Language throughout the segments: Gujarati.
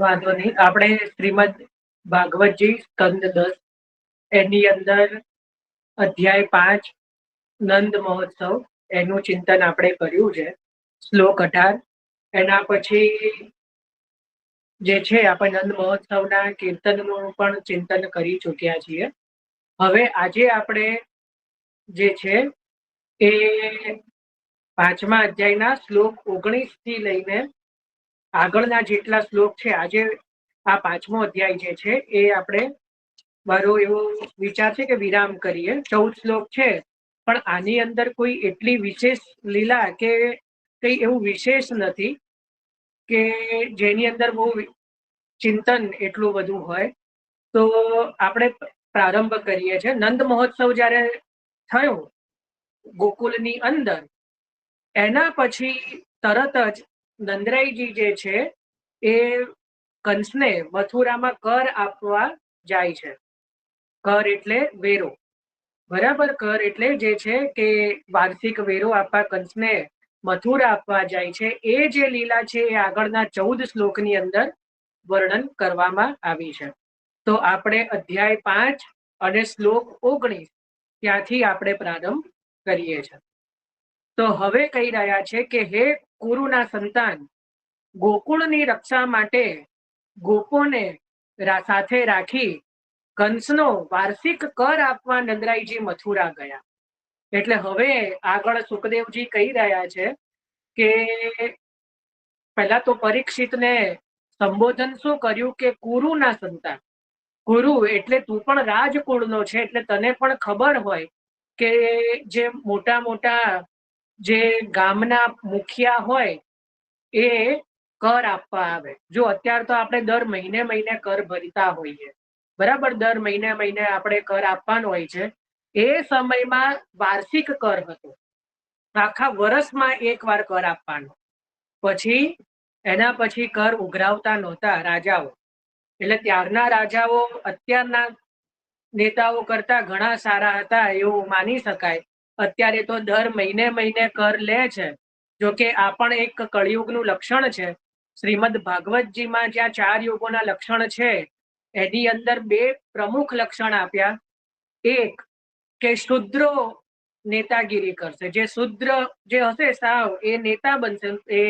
વાંધો નહીં. આપણે શ્રીમદ ભાગવતજી સ્કંદ 10 એની અંદર અધ્યાય 5 નંદ મહોત્સવ એનું ચિંતન આપણે કર્યું છે. શ્લોક 18. એના પછી જે છે આપણે નંદ મહોત્સવના કીર્તનનું પણ ચિંતન કરી ચૂક્યા છીએ. હવે આજે આપણે જે છે એ 5મા અધ્યાયના શ્લોક 19 થી લઈને આગળના જેટલા શ્લોક છે, આજે આ 5મો અધ્યાય જે છે એ આપણે મારો એવો વિચાર છે કે વિરામ કરીએ. 14 શ્લોક છે, પણ આની અંદર કોઈ એટલી વિશેષ લીલા કે કઈ એવું વિશેષ નથી કે જેની અંદર બહુ ચિંતન એટલું બધું હોય. તો આપણે પ્રારંભ કરીએ છીએ. નંદ મહોત્સવ જ્યારે થયો ગોકુલની અંદર, એના પછી તરત જ નંદરાયજી જે છે એ કંસને મથુરામાં કર આપવા જાય છે. કર એટલે વેરો, બરાબર. કર એટલે જે છે કે વાર્ષિક વેરો આપવા કંસને મથુરા આપવા જાય છે. એ જે લીલા છે એ આગળના 14 શ્લોકની અંદર વર્ણન કરવામાં આવી છે. તો આપણે અધ્યાય 5 અને શ્લોક 19 ત્યાંથી આપણે પ્રારંભ કરીએ છીએ. તો હવે કહી રહ્યા છે કે હે કુરુના સંતાન, ગોકુળની રક્ષા માટે ગોપોને સાથે રાખી કંસનો વાર્ષિક કર આપવા નંદરાયજી મથુરા ગયા. એટલે હવે આગળ સુખદેવજી કહી રહ્યા છે કે પહેલા તો પરીક્ષિતને સંબોધન શું કર્યું કે કુરુના સંતાન. કુરુ એટલે તું પણ રાજકુળનો છે, એટલે તને પણ ખબર હોય કે જે મોટા મોટા જે ગામના મુખિયા હોય એ કર આપવા આવે. જો અત્યારે તો આપણે દર મહિને મહિને કર ભરતા હોઈએ, બરાબર. દર મહિને મહિને આપણે કર આપવાનો હોય છે. એ સમયમાં વાર્ષિક કર હતો, આખા વર્ષમાં એક વાર કર આપવાનો. પછી એના પછી કર ઉઘરાવતા નહોતા રાજાઓ. એટલે ત્યારના રાજાઓ અત્યારના નેતાઓ કરતા ઘણા સારા હતા એવું માની શકાય. અત્યારે તો દર મહિને મહિને કર લે છે. જોકે આ પણ એક કળિયુગનું લક્ષણ છે. શ્રીમદ ભાગવતજીમાં જ્યાં 4 યુગોના લક્ષણ છે એની અંદર 2 પ્રમુખ લક્ષણ આપ્યા. એક કે શુદ્રો નેતાગીરી કરશે, જે શુદ્ર જે હશે સાવ એ નેતા બનશે, એ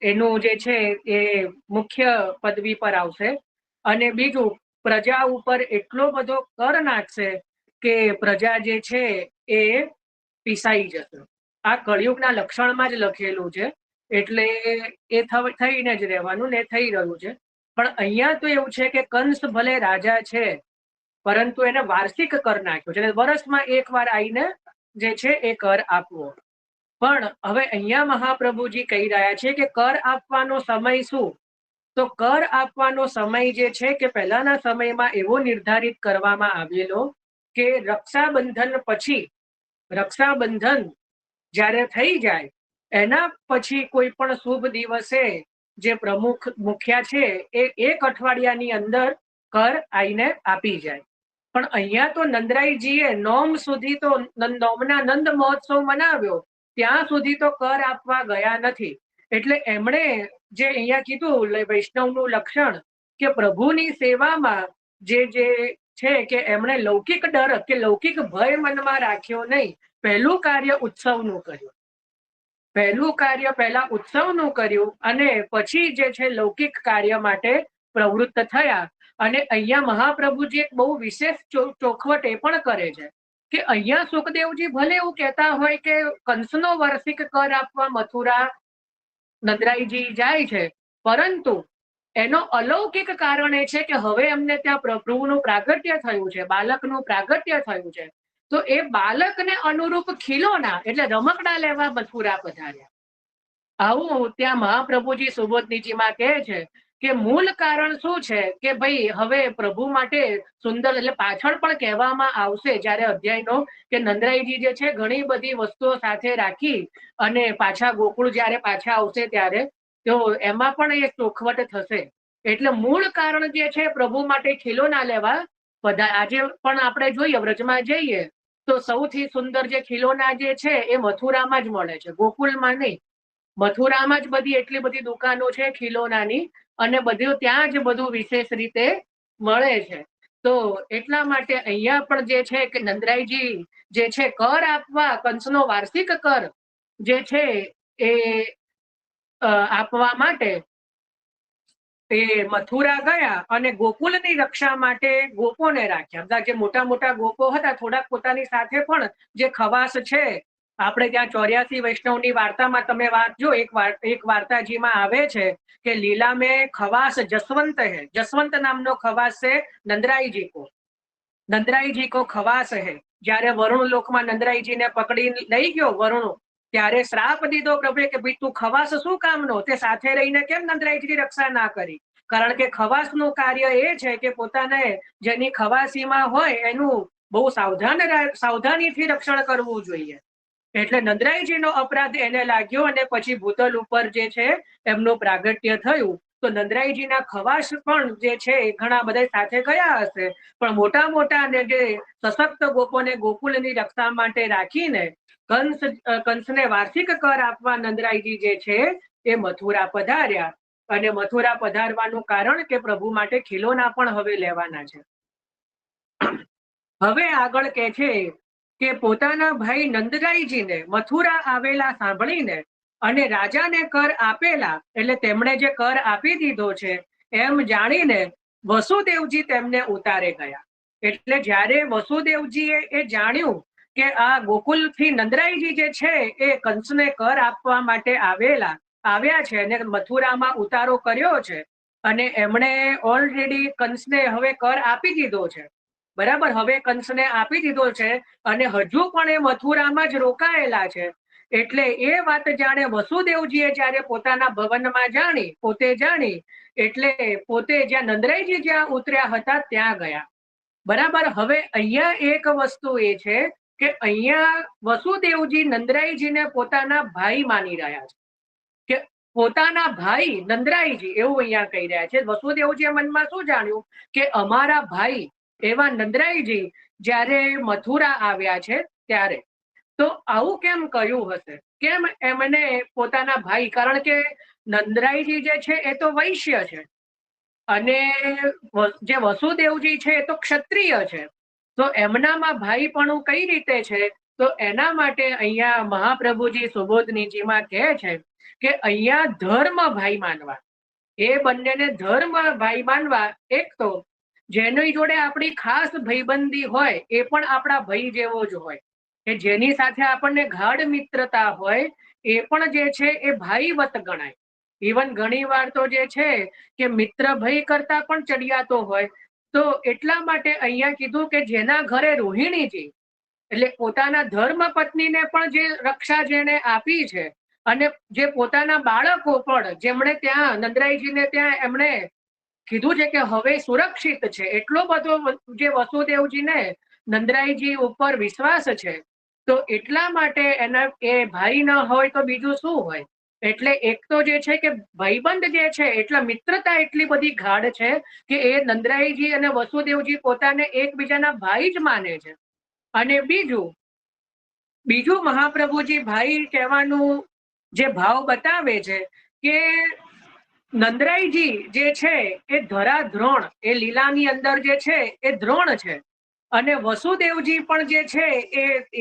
એનું જે છે એ મુખ્ય પદવી પર આવશે. અને બીજું, પ્રજા ઉપર એટલો બધો કર નાખશે કે પ્રજા જે છે એ પીસાઈ જશે. આ કળિયુગના લક્ષણમાં જ લખેલું છે. એટલે એ થઈને જ રહેવાનું ને થઈ રહ્યું છે. પણ અહીંયા તો એવું છે કે કંસ ભલે રાજા છે, પરંતુ એને વાર્ષિક કર નાખ્યો છે. વર્ષમાં એક વાર આવીને જે છે એ કર આપવો. પણ હવે અહીંયા મહાપ્રભુજી કહી રહ્યા છે કે કર આપવાનો સમય શું? તો કર આપવાનો સમય જે છે કે પહેલાના સમયમાં એવો નિર્ધારિત કરવામાં આવેલો કે રક્ષાબંધન પછી, રક્ષાબંધન જ્યારે થઈ જાય એના પછી કોઈ પણ શુભ દિવસે જે પ્રમુખ મુખ્યા છે એ 1 અઠવાડિયાની અંદર કર આઈને આપી જાય. પણ અહીંયા તો નંદરાયજીએ નોમ સુધી તો નોમના નંદ મહોત્સવ મનાવ્યો, ત્યાં સુધી તો કર આપવા ગયા નથી. એટલે એમણે જે અહીંયા કીધું વૈષ્ણવનું લક્ષણ કે પ્રભુની સેવામાં જે છે કે એમણે લૌકિક ડર કે લૌકિક ભય મનમાં રાખ્યો નહીં. પહેલું કાર્ય ઉત્સવનું કર્યું. પહેલું કાર્ય પહેલા ઉત્સવનું કર્યું અને પછી જે છે લૌકિક કાર્ય માટે પ્રવૃત્ત થયા. અને અહીંયા મહાપ્રભુજી એક બહુ વિશેષ ચોખવટ એ પણ કરે છે કે અહીંયા સુખદેવજી ભલે એવું કહેતા હોય કે કંસનો વાર્ષિક કર આપવા મથુરા નંદરાયજી જાય છે, પરંતુ એનો અલૌકિક કારણ એ છે કે હવે એમને ત્યાં પ્રભુનું પ્રાગટ્ય થયું છે, બાલકનું પ્રાગટ્ય થયું છે. તો એ બાલકને અનુરૂપ ખીલોના એટલે રમકડા લેવા મથુરા પધાર્યા. આવું ત્યાં મહાપ્રભુજી સુબોધનીજીમાં કહે છે કે મૂળ કારણ શું છે કે ભાઈ હવે પ્રભુ માટે સુંદર, એટલે પાછળ પણ કહેવામાં આવશે જ્યારે અધ્યાયનો કે નંદરાયજી જે છે ઘણી બધી વસ્તુઓ સાથે રાખી અને પાછા ગોકુળ જ્યારે પાછા આવશે ત્યારે તો એમાં પણ એક ચોખવટ થશે. એટલે મૂળ કારણ જે છે પ્રભુ માટે ખીલોના લેવા આજે પણ આપણે જોઈએ, વ્રજમાં જઈએ તો સૌથી સુંદર જે ખીલોના જે છે એ મથુરામાં જ મળે છે, ગોકુળમાં નહીં. મથુરામાં જ બધી એટલી બધી દુકાનો છે ખીલોનાની, અને બધું ત્યાં જ બધું વિશેષ રીતે મળે છે. તો એટલા માટે અહીંયા પણ જે છે કે નંદરાયજી જે છે કર આપવા, કંસનો વાર્ષિક કર જે છે એ આપવા માટે એ મથુરા ગયા અને ગોકુલની રક્ષા માટે ગોપોને રાખ્યા. જે મોટા મોટા ગોપો હતા, થોડાક પોતાની સાથે પણ જે ખવાસ છે, આપણે ત્યાં 84 વૈષ્ણવની વાર્તામાં તમે વાંચજો, એક વાર્તાજીમાં આવે છે કે લીલા में खवास जसवंत है, जसवंत नामનો ખવાસ છે નંદરાઈજી કો, નંદરાઈજી કો ખવાસ है. જ્યારે વરુણ લોકમાં નંદરાઈજીને પકડી લઈ ગયો વરુણ, ત્યારે શ્રાપ દીધો પ્રભુએ કે ભાઈ તું ખવાસ શું કામનો, તે સાથે રહીને કેમ નંદરાઈજીની રક્ષા ના કરી? કારણ કે ખવાસનું કાર્ય એ છે કે પોતાને જેની ખવાસીમાં હોય એનું બહુ સાવધાનીથી રક્ષણ કરવું જોઈએ. એટલે નંદરાઈજીનો અપરાધ એને લાગ્યો અને પછી ભૂતલ ઉપર જે છે એમનું પ્રાગટ્ય થયું. તો નંદરાઈજીના ખવાસ પણ જે છે ઘણા બધા સાથે ગયા હશે, પણ મોટા મોટા ને જે સશક્ત ગોપોને ગોકુલની રક્ષા માટે રાખીને કંસને વાર્ષિક કર આપવા નંદરાઈજી જે છે એ મથુરા પધાર્યા. અને મથુરા પધારવાનું કારણ કે પ્રભુ માટે ખીલોના પણ હવે લેવાના છે. હવે આગળ કે છે કે પોતાના ભાઈ નંદરાઈજીને મથુરા આવેલા સાંભળીને અને રાજાને કર આપેલા, એટલે તેમણે જે કર આપી દીધો છે એમ જાણીને વસુદેવજી તેમને ઉતારે ગયા. એટલે જ્યારે વસુદેવજીએ એ જાણ્યું કે આ ગોકુલથી નંદરાઈજી જે છે એ કંસને કર આપવા માટે આવ્યા છે અને મથુરામાં ઉતારો કર્યો છે, અને એમણે ઓલરેડી કંસને હવે કર આપી દીધો છે, બરાબર, હવે કંસને આપી દીધો છે અને હજુ પણ એ મથુરામાં જ રોકાયેલા છે. એટલે એ વાત જાણે વસુદેવજીએ જ્યારે પોતાના ભવનમાં પોતે જાણી, એટલે પોતે જ્યાં નંદરાઈજી જ્યાં ઉતર્યા હતા ત્યાં ગયા. બરાબર. હવે અહીંયા એક વસ્તુ એ છે કે અહીંયા વસુદેવજી નંદરાઈજીને પોતાના ભાઈ માની રહ્યા છે, કે પોતાના ભાઈ નંદરાઈજી એવું અહીંયા કહી રહ્યા છે. વસુદેવજીએ મનમાં શું જાણ્યું કે અમારા ભાઈ એવા નંદરાઈજી જ્યારે મથુરા આવ્યા છે ત્યારે, તો આવું કેમ કહ્યું હશે? કેમ એમને પોતાના ભાઈ, કારણ કે નંદરાઈજી જે છે એ તો વૈશ્ય છે અને જે વસુદેવજી છે એ તો ક્ષત્રિય છે, તો એમનામાં ભાઈપણું કઈ રીતે છે? તો એના માટે અહીંયા મહાપ્રભુજી સુબોધનીજીમાં કહે છે કે અહીંયા ધર્મ ભાઈ માનવા, એ બંનેને ધર્મ ભાઈ માનવા. એક તો જેની જોડે આપણી ખાસ ભાઈબંધી હોય એ પણ આપણા ભાઈ જેવો જ હોય, કે જેની સાથે આપણને ગાઢ મિત્રતા હોય એ પણ જે છે એ ભાઈવત ગણાય. ઇવન ઘણી વાર તો જે છે કે મિત્ર ભાઈ કરતા પણ ચડિયાતો હોય. તો એટલા માટે અહીંયા કીધું કે જેના ઘરે રોહિણીજી એટલે પોતાના ધર્મ પત્નીને પણ જે રક્ષા જેને આપી છે, અને જે પોતાના બાળકો પણ જેમણે ત્યાં નંદરાઈજીને ત્યાં એમણે કીધું છે કે હવે સુરક્ષિત છે, એટલો બધો જે વસુદેવજીને નંદરાઈજી ઉપર વિશ્વાસ છે, તો એટલા માટે એના એ ભાઈ ન હોય તો બીજું શું હોય? એટલે એક તો જે છે કે ભાઈબંધ જે છે એટલા મિત્રતા એટલી બધી ગાઢ છે કે એ નંદરાઈજી અને વસુદેવજી પોતાને એકબીજાના ભાઈ જ માને છે. અને બીજું મહાપ્રભુજી ભાઈ કહેવાનું જે ભાવ બતાવે છે કે નંદરાઈજી જે છે એ ધરાધ્રોણ, એ લીલાની અંદર જે છે એ દ્રોણ છે, અને વસુદેવજી પણ જે છે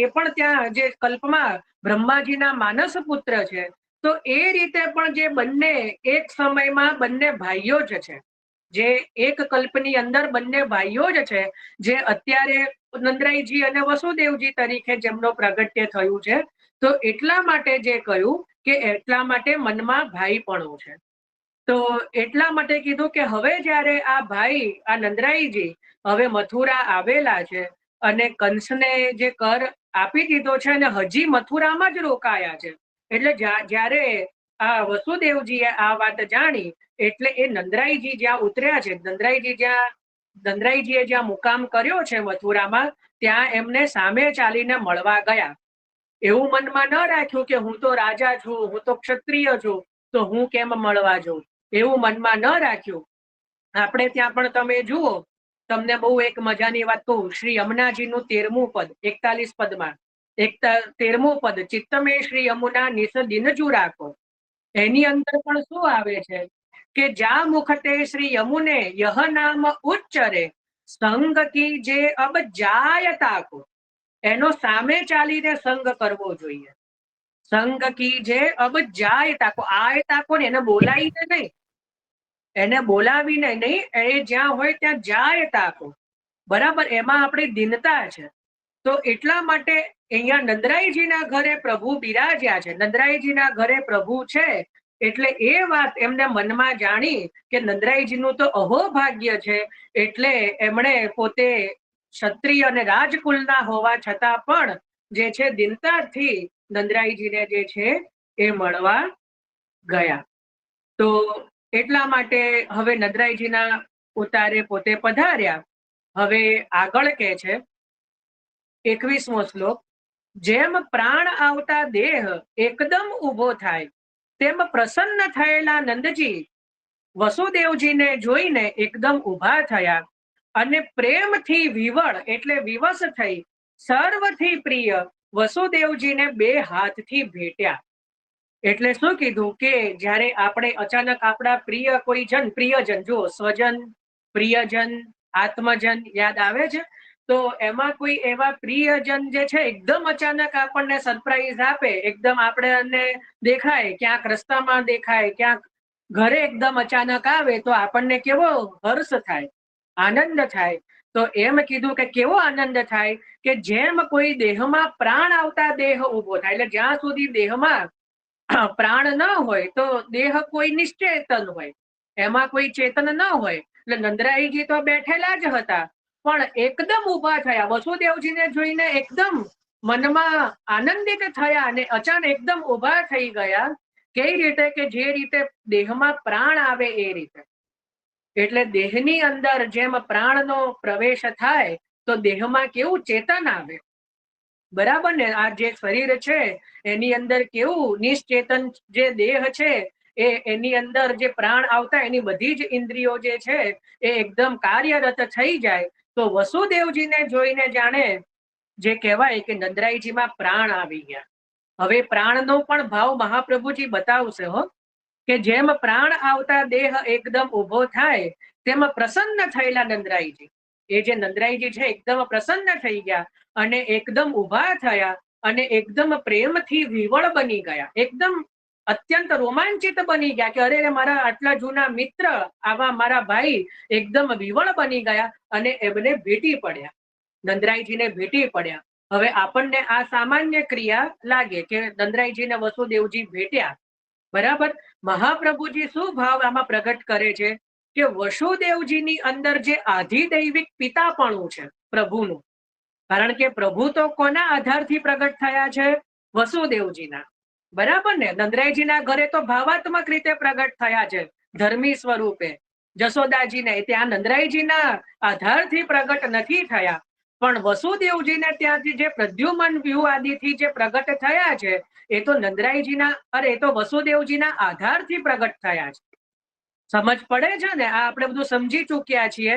એ પણ ત્યાં જે કલ્પમાં બ્રહ્માજીના માનસ પુત્ર છે. તો એ રીતે પણ જે બંને એક સમયમાં બંને ભાઈઓ જ છે, જે એક કલ્પની અંદર બંને ભાઈઓ જ છે, જે અત્યારે નંદરાઈજી અને વસુદેવજી તરીકે જેમનો પ્રાગટ્ય થયું છે. તો એટલા માટે જે કહ્યું કે એટલા માટે મનમાં ભાઈપણું છે. તો એટલા માટે કીધું કે હવે જ્યારે આ ભાઈ આ નંદરાઈજી હવે મથુરા આવેલા છે અને કંસને જે કર આપી દીધો છે અને હજી મથુરામાં જ રોકાયા છે, એટલે જ્યારે આ વસુદેવજીએ આ વાત જાણી એટલે એ નંદરાઈજી જ્યાં ઉતર્યા છે, નંદરાઈજીએ જ્યાં મુકામ કર્યો છે મથુરામાં, ત્યાં એમને સામે ચાલીને મળવા ગયા. એવું મનમાં ન રાખ્યું કે હું તો રાજા છું, હું તો ક્ષત્રિય છું, તો હું કેમ મળવા જઉં, એવું મનમાં ન રાખ્યું. આપણે ત્યાં પણ તમે જુઓ, તમને બહુ એક મજાની વાત કહું, શ્રી યમુનાજીનું 13મું પદ 41 પદમાં 13મું પદ, ચિત્તમે શ્રી યમુના નિસ દિન જુ રાખો, એની અંદર પણ શું આવે છે કે જા મુખતે શ્રી યમુને યહ નામ ઉચ્ચરે સંગ કી જે અબ જાય તાકો, એનો સામે ચાલીને સંગ કરવો જોઈએ. સંગ કી જે અબ જાય તાકો, આય તાકો ને એને બોલાવીને નહીં, એને બોલાવીને નહીં, એ જ્યાં હોય ત્યાં જાય તાકો. બરાબર, એમાં આપણી દીનતા છે. તો એટલા માટે અહીંયા નંદરાયજીના ઘરે પ્રભુ બિરાજ્યા છે. નંદરાયજીના ઘરે પ્રભુ છે એટલે એ વાત એમને મનમાં જાણી કે નંદરાયજીનું તો અહોભાગ્ય છે, એટલે એમણે પોતે ક્ષત્રિય અને રાજકુલના હોવા છતાં પણ જે છે દિનતાથી નંદરાયજીને જે છે એ મળવા ગયા. તો એટલા માટે હવે નંદરાયજીના ઉતારે પોતે પધાર્યા. હવે આગળ કે છે 21મો શ્લોક, જેમ પ્રાણ આવતા દેહ એકદમ ઊભો થાય તેમ પ્રસન્ન થયેલા નંદજી વસુદેવજીને જોઈને એકદમ ઊભા થયા અને પ્રેમથી વિવળ એટલે વિવશ થઈ સર્વથી પ્રિય વસુદેવજીને બે હાથથી ભેટ્યા. એટલે શું કીધું કે જ્યારે આપણે અચાનક આપણા પ્રિય કોઈ જન, પ્રિયજન, જો સ્વજન, પ્રિયજન, આત્મજન યાદ આવે છે, તો એમાં કોઈ એવા પ્રિયજન જે છે એકદમ અચાનક આપણને સરપ્રાઈઝ આપે, એકદમ આપણે દેખાય, ક્યાંક રસ્તામાં દેખાય, ક્યાંક ઘરે એકદમ અચાનક આવે તો આપણને કેવો હર્ષ થાય, આનંદ થાય. તો એમ કીધું કે કેવો આનંદ થાય કે જેમ કોઈ દેહમાં પ્રાણ આવતા દેહ ઉભો થાય, એટલે જ્યાં સુધી દેહમાં પ્રાણ ન હોય તો દેહ કોઈ નિશ્ચેતન હોય, એમાં કોઈ ચેતન ન હોય. એટલે નંદરાયજી તો બેઠેલા જ હતા પણ એકદમ ઊભા થયા, વસુદેવજીને જોઈને એકદમ મનમાં આનંદિત થયા અને અચાનક એકદમ ઊભા થઈ ગયા. કઈ રીતે કે જે રીતે દેહમાં પ્રાણ આવે એ રીતે. એટલે દેહની અંદર જેમ પ્રાણનો પ્રવેશ થાય તો દેહમાં કેવું ચેતન આવે, બરાબર ને. આ જે શરીર છે એની અંદર કેવું નિશ્ચેતન જે દેહ છે એની અંદર જે પ્રાણ આવતા એની બધી જ ઇન્દ્રિયો જે છે એ એકદમ કાર્યરત થઈ જાય. તો વસુદેવજીને જોઈને જાણે જે કહેવાય કે નંદરાયજીમાં પ્રાણ આવી ગયા. હવે પ્રાણનો પણ ભાવ મહાપ્રભુજી બતાવશે હો, કે જેમ પ્રાણ આવતા દેહ એકદમ ઊભો થાય તેમ પ્રસન્ન થયેલા નંદરાયજી, એ જે નંદરાયજી છે એકદમ પ્રસન્ન થઈ ગયા અને એકદમ ઊભા થયા અને એકદમ પ્રેમથી વિવળ બની ગયા, એકદમ અત્યંત રોમાંચિત બની ગયા કે અરે મારા આટલા જૂના મિત્ર, આવા મારા ભાઈ એકદમ વિવળ બની ગયા અને એમને ભેટી પડ્યા, નંદરાયજીને ભેટી પડ્યા. હવે આપણને આ સામાન્ય ક્રિયા લાગે કે નંદરાયજીને વસુદેવજી ભેટ્યા, બરાબર. મહાપ્રભુજી શું ભાવ આમાં પ્રગટ કરે છે કે વસુદેવજીની અંદર જે આધિદૈવિક પિતાપણું છે પ્રભુનું, કારણ કે પ્રભુ તો કોના આધારથી પ્રગટ થયા છે? વસુદેવજીના, બરાબર ને. નંદરાયજીના ઘરે તો ભાવાત્મક રીતે પ્રગટ થયા છે ધર્મી સ્વરૂપે, જશોદાજીને ત્યાં નંદરાયજીના આધારથી પ્રગટ નથી થયા, પણ વસુદેવજીને ત્યાંથી જે પ્રદ્યુમન વ્યૂહ આદિથી જે પ્રગટ થયા છે એ તો નંદરાયજીના, અરે એ તો વસુદેવજીના આધારથી પ્રગટ થયા છે. સમજ પડે છે ને? આ આપણે બધું સમજી ચૂક્યા છીએ.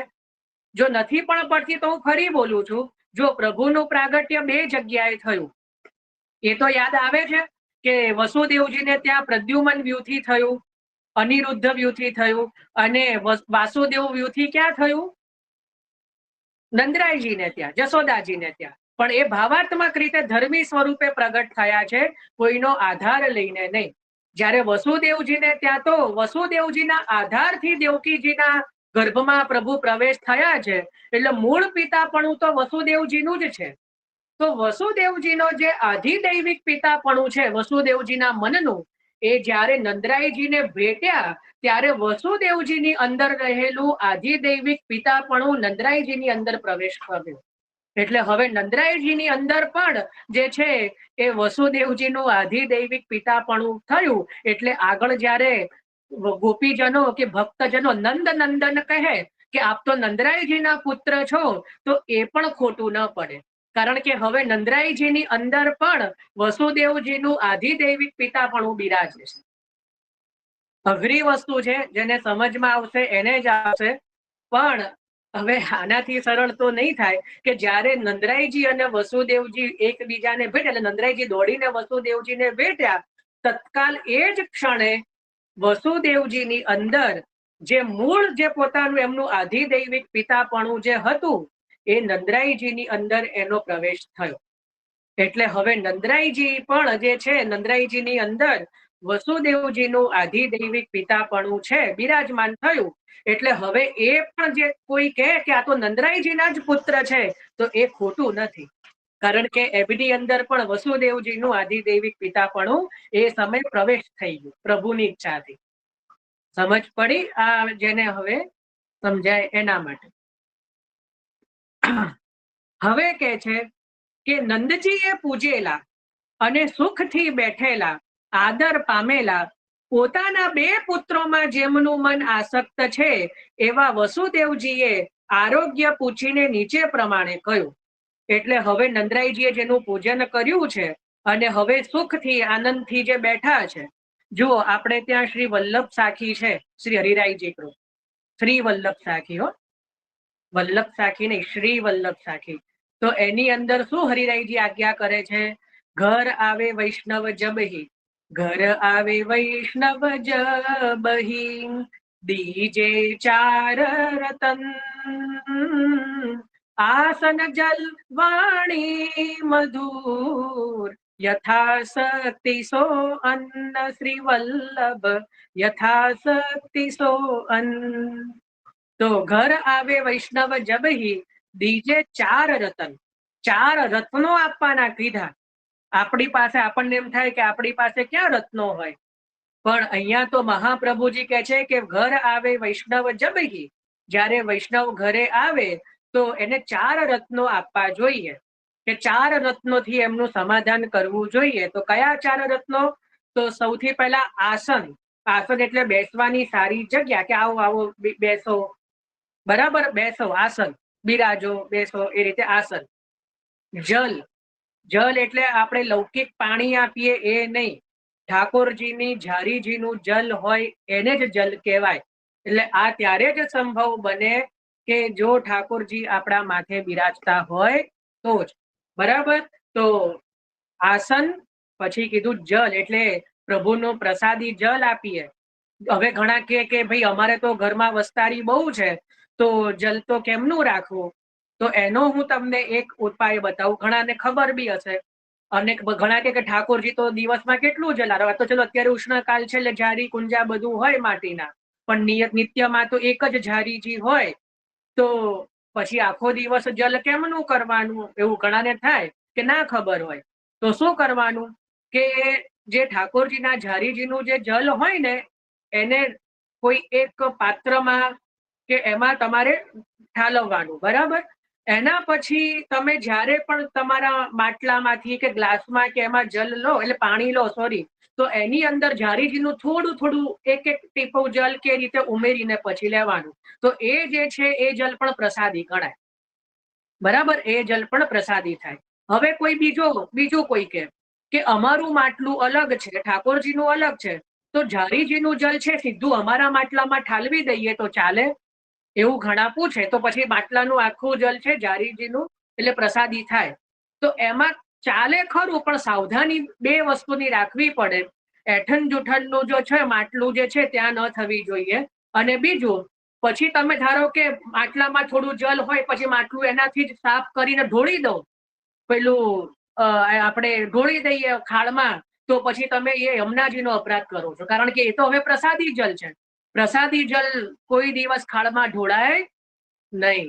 જો નથી પણ પડતી તો હું ફરી બોલું છું. જો પ્રભુનું પ્રાગટ્ય બે જગ્યાએ થયું એ તો યાદ આવે છે કે વસુદેવજીને ત્યાં પ્રદ્યુમન વ્યૂહથી થયું, અનિરુદ્ધ વ્યૂહથી થયું, અને વાસુદેવ વ્યૂહથી ક્યાં થયું? નંદરાયજીને ત્યાં, જશોદાજીને ત્યાં. પણ એ ભાવાત્મક રીતે ધર્મી સ્વરૂપે પ્રગટ થયા છે, કોઈનો આધાર લઈને નહીં. જ્યારે વસુદેવજીને ત્યાં તો વસુદેવજીના આધારથી દેવકીજીના ગર્ભમાં પ્રભુ પ્રવેશ થયા છે, એટલે મૂળ પિતાપણું તો વસુદેવજીનું જ છે. તો વસુદેવજીનો જે આધિદૈવિક પિતાપણું છે વસુદેવજીના મનનું, એ જ્યારે નંદરાયજીને ભેટ્યા ત્યારે વસુદેવજીની અંદર રહેલું આધિદૈવિક પિતાપણું નંદરાયજીની અંદર પ્રવેશ કર્યો. એટલે હવે નંદરાયજીની અંદર પણ જે છે એ વસુદેવજીનું આધિદૈવિક પિતાપણું થયું. એટલે આગળ જ્યારે ગોપીજનો કે ભક્તજનો નંદ નંદન કહે કે આપ તો નંદરાયજીના પુત્ર છો, તો એ પણ ખોટું ન પડે, કારણ કે હવે નંદરાયજીની અંદર પણ વસુદેવજીનું આધિદૈવિક પિતાપણું બિરાજે છે. અઘરી વસ્તુ છે, જેને સમજમાં આવશે એને જ આવશે. પણ હવે આનાથી સરળ તો નહીં થાય કે જ્યારે નંદરાયજી અને વસુદેવજી એકબીજાને ભેટ્યા, એટલે નંદરાયજી દોડીને વસુદેવજીને ભેટ્યા, તત્કાલ એ જ ક્ષણે વસુદેવજીની અંદર જે મૂળ જે પોતાનું એમનું આધિદૈવિક પિતાપણું જે હતું એ નંદરાઈજીની અંદર એનો પ્રવેશ થયો. એટલે હવે નંદરાઈજી પણ જે છે, નંદરાઈજીની અંદર વસુદેવજીનું આધિદૈવિક પિતાપણું છે બિરાજમાન થયું. એટલે હવે એ પણ જે કોઈ કહે કે આ તો નંદરાઈજીના જ પુત્ર છે, તો એ ખોટું નથી. કારણ કે એમની અંદર પણ વસુદેવજીનું આધિદૈવિક પિતાપણું એ સમય પ્રવેશ થઈ ગયું પ્રભુની ઈચ્છાથી. સમજ પડી? આ જેને હવે સમજાય એના માટે. હવે કે છે કે નંદજીએ પૂજેલા અને સુખથી બેઠેલા આદર પામેલા પોતાના બે પુત્રોમાં જેમનું મન આસક્ત છે એવા વસુદેવજીએ આરોગ્ય પૂછીને નીચે પ્રમાણે કહ્યું. એટલે હવે નંદરાઈજીએ જેનું પૂજન કર્યું છે અને હવે સુખથી આનંદથી જે બેઠા છે. જુઓ, આપણે ત્યાં શ્રી વલ્લભ સાખી છે, શ્રી હરિરાયજી કૃત શ્રી વલ્લભ સાખી, હો, વલ્લભ સાખી નહીં, શ્રી વલ્લભ સાખી. તો એની અંદર શું હરિરાયજી આજ્ઞા કરે છે? ઘર આવે વૈષ્ણવ જબહી, ઘર આવે વૈષ્ણવ જબહી, દીજે ચાર રતન, આસન જલ વાણી મધુર, યથાશક્તિ સો અન્ન શ્રી વલ્લભ, યથાશક્તિ સો અન્ન. તો ઘર આવે વૈષ્ણવ જબહી, દીજે ચાર રતન. ચાર રત્નો આપવાના કીધા. આપણી પાસે આપણને એમ થાય કે આપણી પાસે ક્યાં રત્નો હોય, પણ અહીંયા તો મહાપ્રભુજી કહે છે કે ઘર આવે વૈષ્ણવ જબહી, જ્યારે વૈષ્ણવ ઘરે આવે તો એને ચાર રત્નો આપવા જોઈએ, કે ચાર રત્નોથી એમનું સમાધાન કરવું જોઈએ. તો કયા ચાર રત્નો? તો સૌથી પહેલા આસન. આસન એટલે બેસવાની સારી જગ્યા, કે આવો આવો બેસો, બરાબર, બેસો, આસન, બિરાજો, બેસો, એ રીતે આસન. જલ. જલ એટલે આપણે લૌકિક પાણી આપીએ એ નહીં, ઠાકોરજીની ઝારીજીનું જલ હોય એને જ જલ કહેવાય. એટલે આ ત્યારે જ સંભવ બને કે જો ઠાકોરજી આપણા માથે બિરાજતા હોય તો જ. બરાબર? તો આસન, પછી કીધું જલ, એટલે પ્રભુનો પ્રસાદી જલ આપીએ. હવે ઘણા કે ભાઈ અમારે તો ઘરમાં વસ્તારી બહુ છે, તો જલ તો કેમનું રાખવું? તો એનો હું તમને એક ઉપાય બતાવું. ઘણાને ખબર બી હશે, અને ઘણા કે ઠાકોરજી તો દિવસમાં કેટલું જલ આવે? તો ચલો અત્યારે ઉષ્ણકાલ છે એટલે ઝારી કુંજા બધું હોય માટીના, પણ નિત્યમાં તો એક જ ઝારીજી હોય, તો પછી આખો દિવસ જલ કેમનું કરવાનું? એવું ઘણાને થાય કે ના ખબર હોય. તો શું કરવાનું કે જે ઠાકોરજીના ઝારીજીનું જે જલ હોય ને એને કોઈ એક પાત્રમાં કે એમાં તમારે ઠાલવવાનું. બરાબર? એના પછી તમે જ્યારે પણ તમારા માટલામાંથી કે ગ્લાસમાં કે એમાં જલ લો, એટલે પાણી લો, સોરી, તો એની અંદર ઝારીજીનું થોડું થોડું એક એક ટીપું જલ કે રીતે ઉમેરીને પછી લેવાનું. તો એ જે છે એ જલ પણ પ્રસાદી ગણાય. બરાબર? એ જલ પણ પ્રસાદી થાય. હવે કોઈ બીજું કોઈ કે અમારું માટલું અલગ છે, ઠાકોરજીનું અલગ છે, તો ઝારીજીનું જલ છે સીધું અમારા માટલામાં ઠાલવી દઈએ તો ચાલે? એવું ઘણા પૂછે. તો પછી માટલાનું આખું જલ છે ઝારીજીનું, એટલે પ્રસાદી થાય. તો એમાં ચાલે ખરું, પણ સાવધાની બે વસ્તુની રાખવી પડે. એઠન જૂઠનનું જો છે માટલું જે છે ત્યાં ન થવી જોઈએ. અને બીજું, પછી તમે ધારો કે માટલામાં થોડું જલ હોય, પછી માટલું એનાથી જ સાફ કરીને ઢોળી દો, પેલું આપણે ઢોળી દઈએ ખાળમાં, તો પછી તમે એ યમુનાજીનો અપરાધ કરો છો. કારણ કે એ તો હવે પ્રસાદી જલ છે. પ્રસાદી જલ કોઈ દિવસ ખાળમાં ઢોળાય નહીં.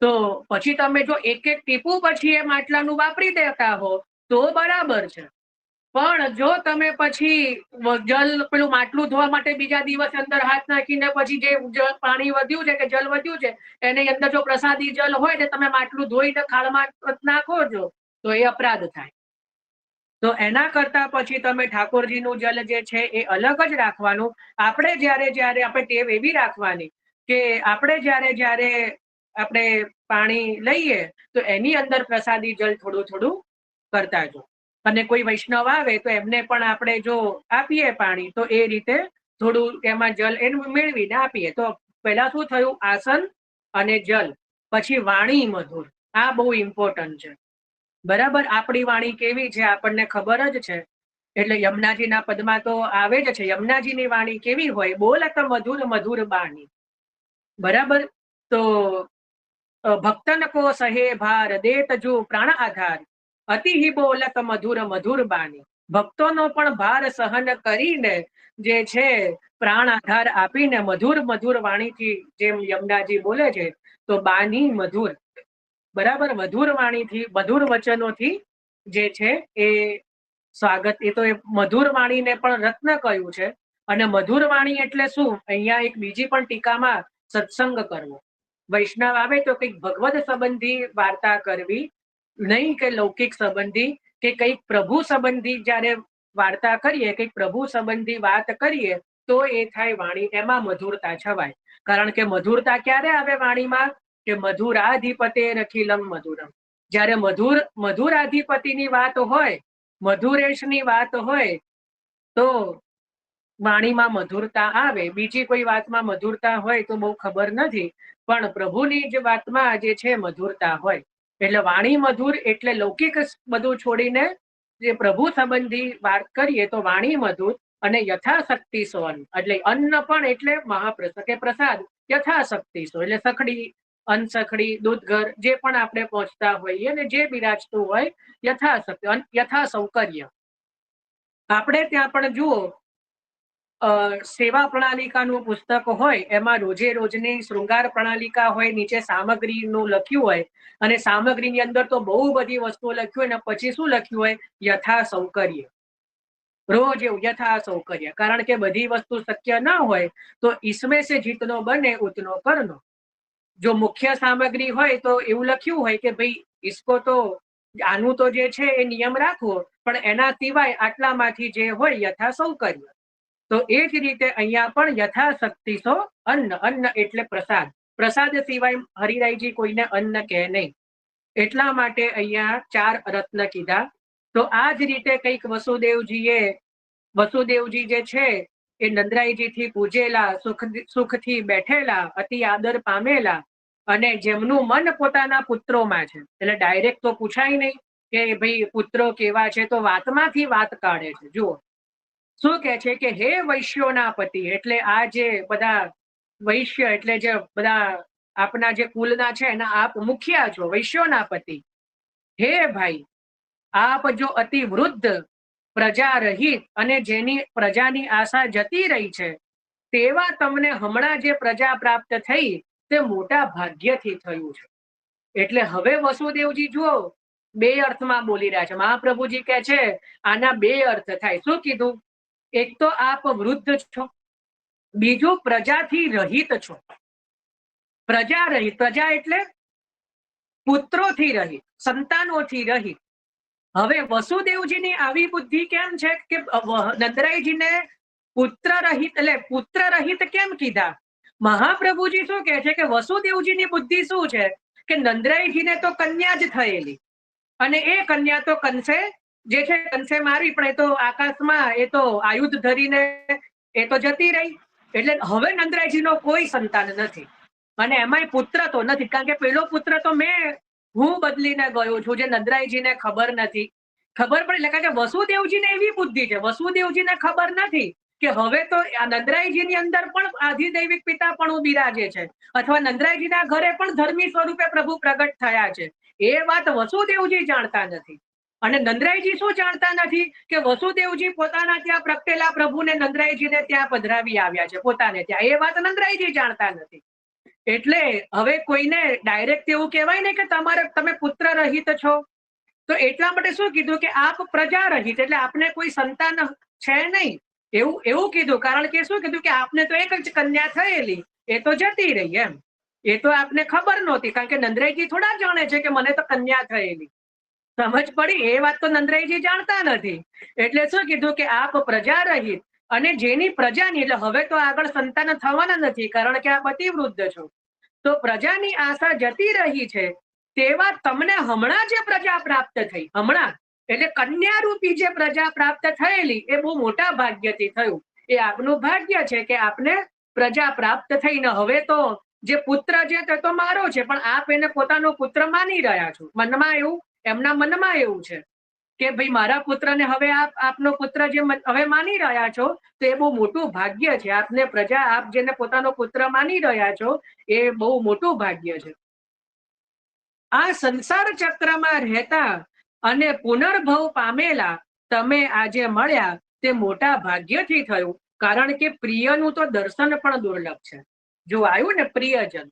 તો પછી તમે જો એક એક ટીપું પછી એ માટલાનું વાપરી દેતા હો તો બરાબર છે. પણ જો તમે પછી જલ પેલું માટલું ધોવા માટે બીજા દિવસ અંદર હાથ નાખીને પછી જે પાણી વધ્યું છે કે જલ વધ્યું છે એની અંદર જો પ્રસાદી જલ હોય ને તમે માટલું ધોઈને ખાળમાં નાખો છો તો એ અપરાધ થાય. તો એના કરતા પછી તમે ઠાકોરજીનું જલ જે છે એ અલગ જ રાખવાનું. આપણે જ્યારે આપણે ટેવ એવી રાખવાની કે આપણે જ્યારે આપણે પાણી લઈએ તો એની અંદર પ્રસાદી જલ થોડું થોડું કરતા જો. અને કોઈ વૈષ્ણવ આવે તો એમને પણ આપણે જો આપીએ પાણી, તો એ રીતે થોડું એમાં જલ એનું મેળવીને આપીએ. તો પહેલા શું થયું? આસન અને જલ. પછી વાણી મધુર. આ બહુ ઇમ્પોર્ટન્ટ છે. બરાબર? આપણી વાણી કેવી છે આપણને ખબર જ છે. એટલે યમુનાજીના પદમાં તો આવે જ છે, યમુનાજીની વાણી કેવી હોય, બોલત મધુર મધુર બાણી. બરાબર. તો ભક્તન કો સહે ભાર દેત જો પ્રાણ આધાર, અતિ હિ બોલત મધુર મધુર બાણી. ભક્તોનો પણ ભાર સહન કરીને જે છે પ્રાણ આધાર આપીને મધુર મધુર વાણીથી જેમ યમુનાજી બોલે છે, તો બાની મધુર, બરાબર, મધુર વાણીથી મધુર વચનોથી જે છે એ સ્વાગત, એ તો એ મધુર વાણીને પણ રત્ન કહ્યું છે. અને મધુર વાણી એટલે શું, અહીંયા એક બીજી પણ ટીકામાં સત્સંગ કરવો. વૈષ્ણવ આવે તો કંઈક ભગવદ સંબંધી વાર્તા કરવી, નહીં કે લૌકિક સંબંધી કે કંઈક પ્રભુ સંબંધી. જ્યારે વાર્તા કરીએ, કંઈક પ્રભુ સંબંધી વાત કરીએ તો એ થાય વાણી, એમાં મધુરતા છવાય. કારણ કે મધુરતા ક્યારે આવે વાણીમાં, કે મધુરાધિપતે રખિલમ મધુરમ. જ્યારે મધુરાધિપતિની વાત હોય, મધુરેશની વાત હોય, તો વાણીમાં મધુરતા આવે. બીજી કોઈ વાતમાં મધુરતા હોય તો બહુ ખબર નથી, પણ પ્રભુની જ વાતમાં જે છે મધુરતા હોય. એટલે વાણી મધુર એટલે લૌકિક બધું છોડીને જે પ્રભુ સંબંધી વાત કરીએ તો વાણી મધુર. અને યથાશક્તિ સો અન્ન, એટલે અન્ન પણ એટલે મહાપ્રસાદ કે પ્રસાદ, યથાશક્તિ સો એટલે સખડી, અનસખડી, દૂધઘર, જે પણ આપણે પહોંચતા હોઈએ ને જે બિરાજતું હોય, યથાશક્તિ યથાસૌકર્ય. આપણે ત્યાં પણ જુઓ, સેવા પ્રણાલિકાનું પુસ્તક હોય, એમાં રોજે રોજની શૃંગાર પ્રણાલિકા હોય, નીચે સામગ્રીનું લખ્યું હોય, અને સામગ્રીની અંદર તો બહુ બધી વસ્તુઓ લખ્યું હોય, ને પછી શું લખ્યું હોય, યથાસૌકર્ય. રોજ એવું યથાસૌકર્ય, કારણ કે બધી વસ્તુ શક્ય ના હોય તો ઈસમે સે જીતનો બને ઉતનો કરનો. જો મુખ્ય સામગ્રી હોય તો એવું લખ્યું હોય કે ભાઈ ઈસકો તો આનું તો જે છે એ નિયમ રાખવો, પણ એના સિવાય આટલામાંથી જે હોય યથાસૌકર્ય. તો એ જ રીતે અહીંયા પણ યથાશક્તિ સો અન્ન, અન્ન એટલે પ્રસાદ. પ્રસાદ સિવાય હરિરાયજી કોઈને અન્ન કહે નહીં, એટલા માટે અહીંયા 4 રત્ન કીધા. તો આ જ રીતે કંઈક વસુદેવજી જે છે એ નંદરાયજીથી પૂજેલા, સુખથી બેઠેલા, અતિ આદર પામેલા, અને જેમનું મન પોતાના પુત્રોમાં છે. એટલે ડાયરેક્ટ તો પૂછાય નહીં કે ભાઈ પુત્રો કેવા છે, તો વાતમાંથી વાત કાઢે છે. જુઓ શું કે છે કે હે વૈશ્યોના પતિ, એટલે આ જે બધા વૈશ્ય એટલે જે બધા આપના જે કુલના છે એના આપ મુખિયા છો, વૈશ્યોના પતિ. હે ભાઈ, આપ જો અતિ વૃદ્ધ, પ્રજા રહિત, અને જેની પ્રજાની આશા જતી રહી છે, તેવા તમને હમણાં જે પ્રજા પ્રાપ્ત થઈ તે મોટા ભાગ્યથી થયું છે. એટલે હવે વસુદેવજી જુઓ 2 અર્થમાં બોલી રહ્યા છે. મહાપ્રભુજી કહે છે આના 2 અર્થ થાય. શું કીધું? એક તો આપ વૃદ્ધ છો, બીજું પ્રજાથી રહિત છો. પ્રજા રહિત, પ્રજા એટલે પુત્રોથી રહિત, સંતાનોથી રહિત. હવે વસુદેવજીની આવી બુદ્ધિ કેમ છે કે નંદરાયજીને પુત્ર રહિત, એટલે પુત્ર રહિત કેમ કીધા? મહાપ્રભુજી શું કહે છે કે વસુદેવજીની બુદ્ધિ શું છે કે નંદરાયજીને તો કન્યા જ થયેલી, અને એ કન્યા તો કંસે જે છે કંસે મારી, પણ એ તો આકાશમાં એ તો આયુધ ધરીને એ તો જતી રહી. એટલે હવે નંદરાયજીનો કોઈ સંતાન નથી, અને એમાંય પુત્ર તો નથી, કારણ કે પેલો પુત્ર તો હું બદલીને ગયો છું, જે નંદરાયજીને ખબર નથી. ખબર પડે એટલે કારણ કે વસુદેવજીને એવી બુદ્ધિ છે, વસુદેવજીને ખબર નથી કે હવે તો આ નંદરાયજીની અંદર પણ આધિદૈવિક પિતા પણ બિરાજે છે, અથવા નંદરાયજીના ઘરે પણ ધર્મી સ્વરૂપે પ્રભુ પ્રગટ થયા છે. એ વાત વસુદેવજી જાણતા નથી. અને નંદરાયજી શું જાણતા નથી કે વસુદેવજી પોતાના ત્યાં પ્રગટેલા પ્રભુને નંદરાયજીને ત્યાં પધરાવી આવ્યા છે પોતાને ત્યાં. એ વાત નંદરાયજી જાણતા નથી. એટલે હવે કોઈને ડાયરેક્ટ એવું કહેવાય ને કે તમે પુત્ર રહિત છો, તો એટલા માટે શું કીધું કે આપ પ્રજા રહિત, એટલે આપને કોઈ સંતાન છે નહીં, એવું કીધું. કારણ કે શું કીધું કે આપને તો એક જ કન્યા થયેલી, એ તો જતી રહી. એમ એ તો આપને ખબર નહોતી, કારણ કે નંદરાયજી થોડા જાણે છે કે મને તો કન્યા થયેલી. સમજ પડી? એ વાત તો નંદરાયજી જાણતા નથી. એટલે શું કીધું કે આપ પ્રજા રહિત, અને જેની પ્રજાની, એટલે હવે તો આગળ સંતાન થવાના નથી, કારણ કે આપ અતિ વૃદ્ધ છો, તો પ્રજાની આશા જતી રહી છે, તેવા તમને હમણાં જે પ્રજા પ્રાપ્ત થઈ, હમણાં એટલે કન્યા રૂપી જે પ્રજા પ્રાપ્ત થયેલી, એ બહુ મોટા ભાગ્યથી થયું. એ આપનું ભાગ્ય છે કે આપને પ્રજા પ્રાપ્ત થઈને હવે તો જે પુત્ર છે તે તો મારો છે, પણ આપ એને પોતાનો પુત્ર માની રહ્યા છો. એમના મનમાં એવું છે કે ભાઈ મારા પુત્રને હવે આપ આપનો પુત્ર જે હવે માની રહ્યા છો તો એ બહુ મોટું ભાગ્ય છે. આપને પ્રજા આપ જેને પોતાનો પુત્ર માની રહ્યા છો એ બહુ મોટું ભાગ્ય છે. આ સંસાર ચક્રમાં રહેતા અને પુનર્ભવ પામેલા તમે આજે મળ્યા તે મોટા ભાગ્યથી થયું, કારણ કે પ્રિયનું તો દર્શન પણ દુર્લભ છે. જો આવ્યું ને પ્રિયજન,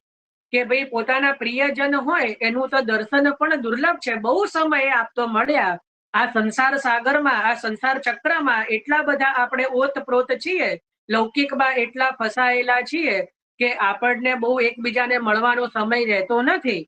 કે ભાઈ પોતાના પ્રિયજન હોય એનું તો દર્શન પણ દુર્લભ છે. બહુ સમયે આપ તો મળ્યા. આ સંસાર સાગરમાં, આ સંસાર ચક્રમાં એટલા બધા આપણે ઓતપ્રોત છીએ, લૌકિકમાં એટલા ફસાયેલા છીએ કે આપણને બહુ એકબીજાને મળવાનો સમય રહેતો નથી.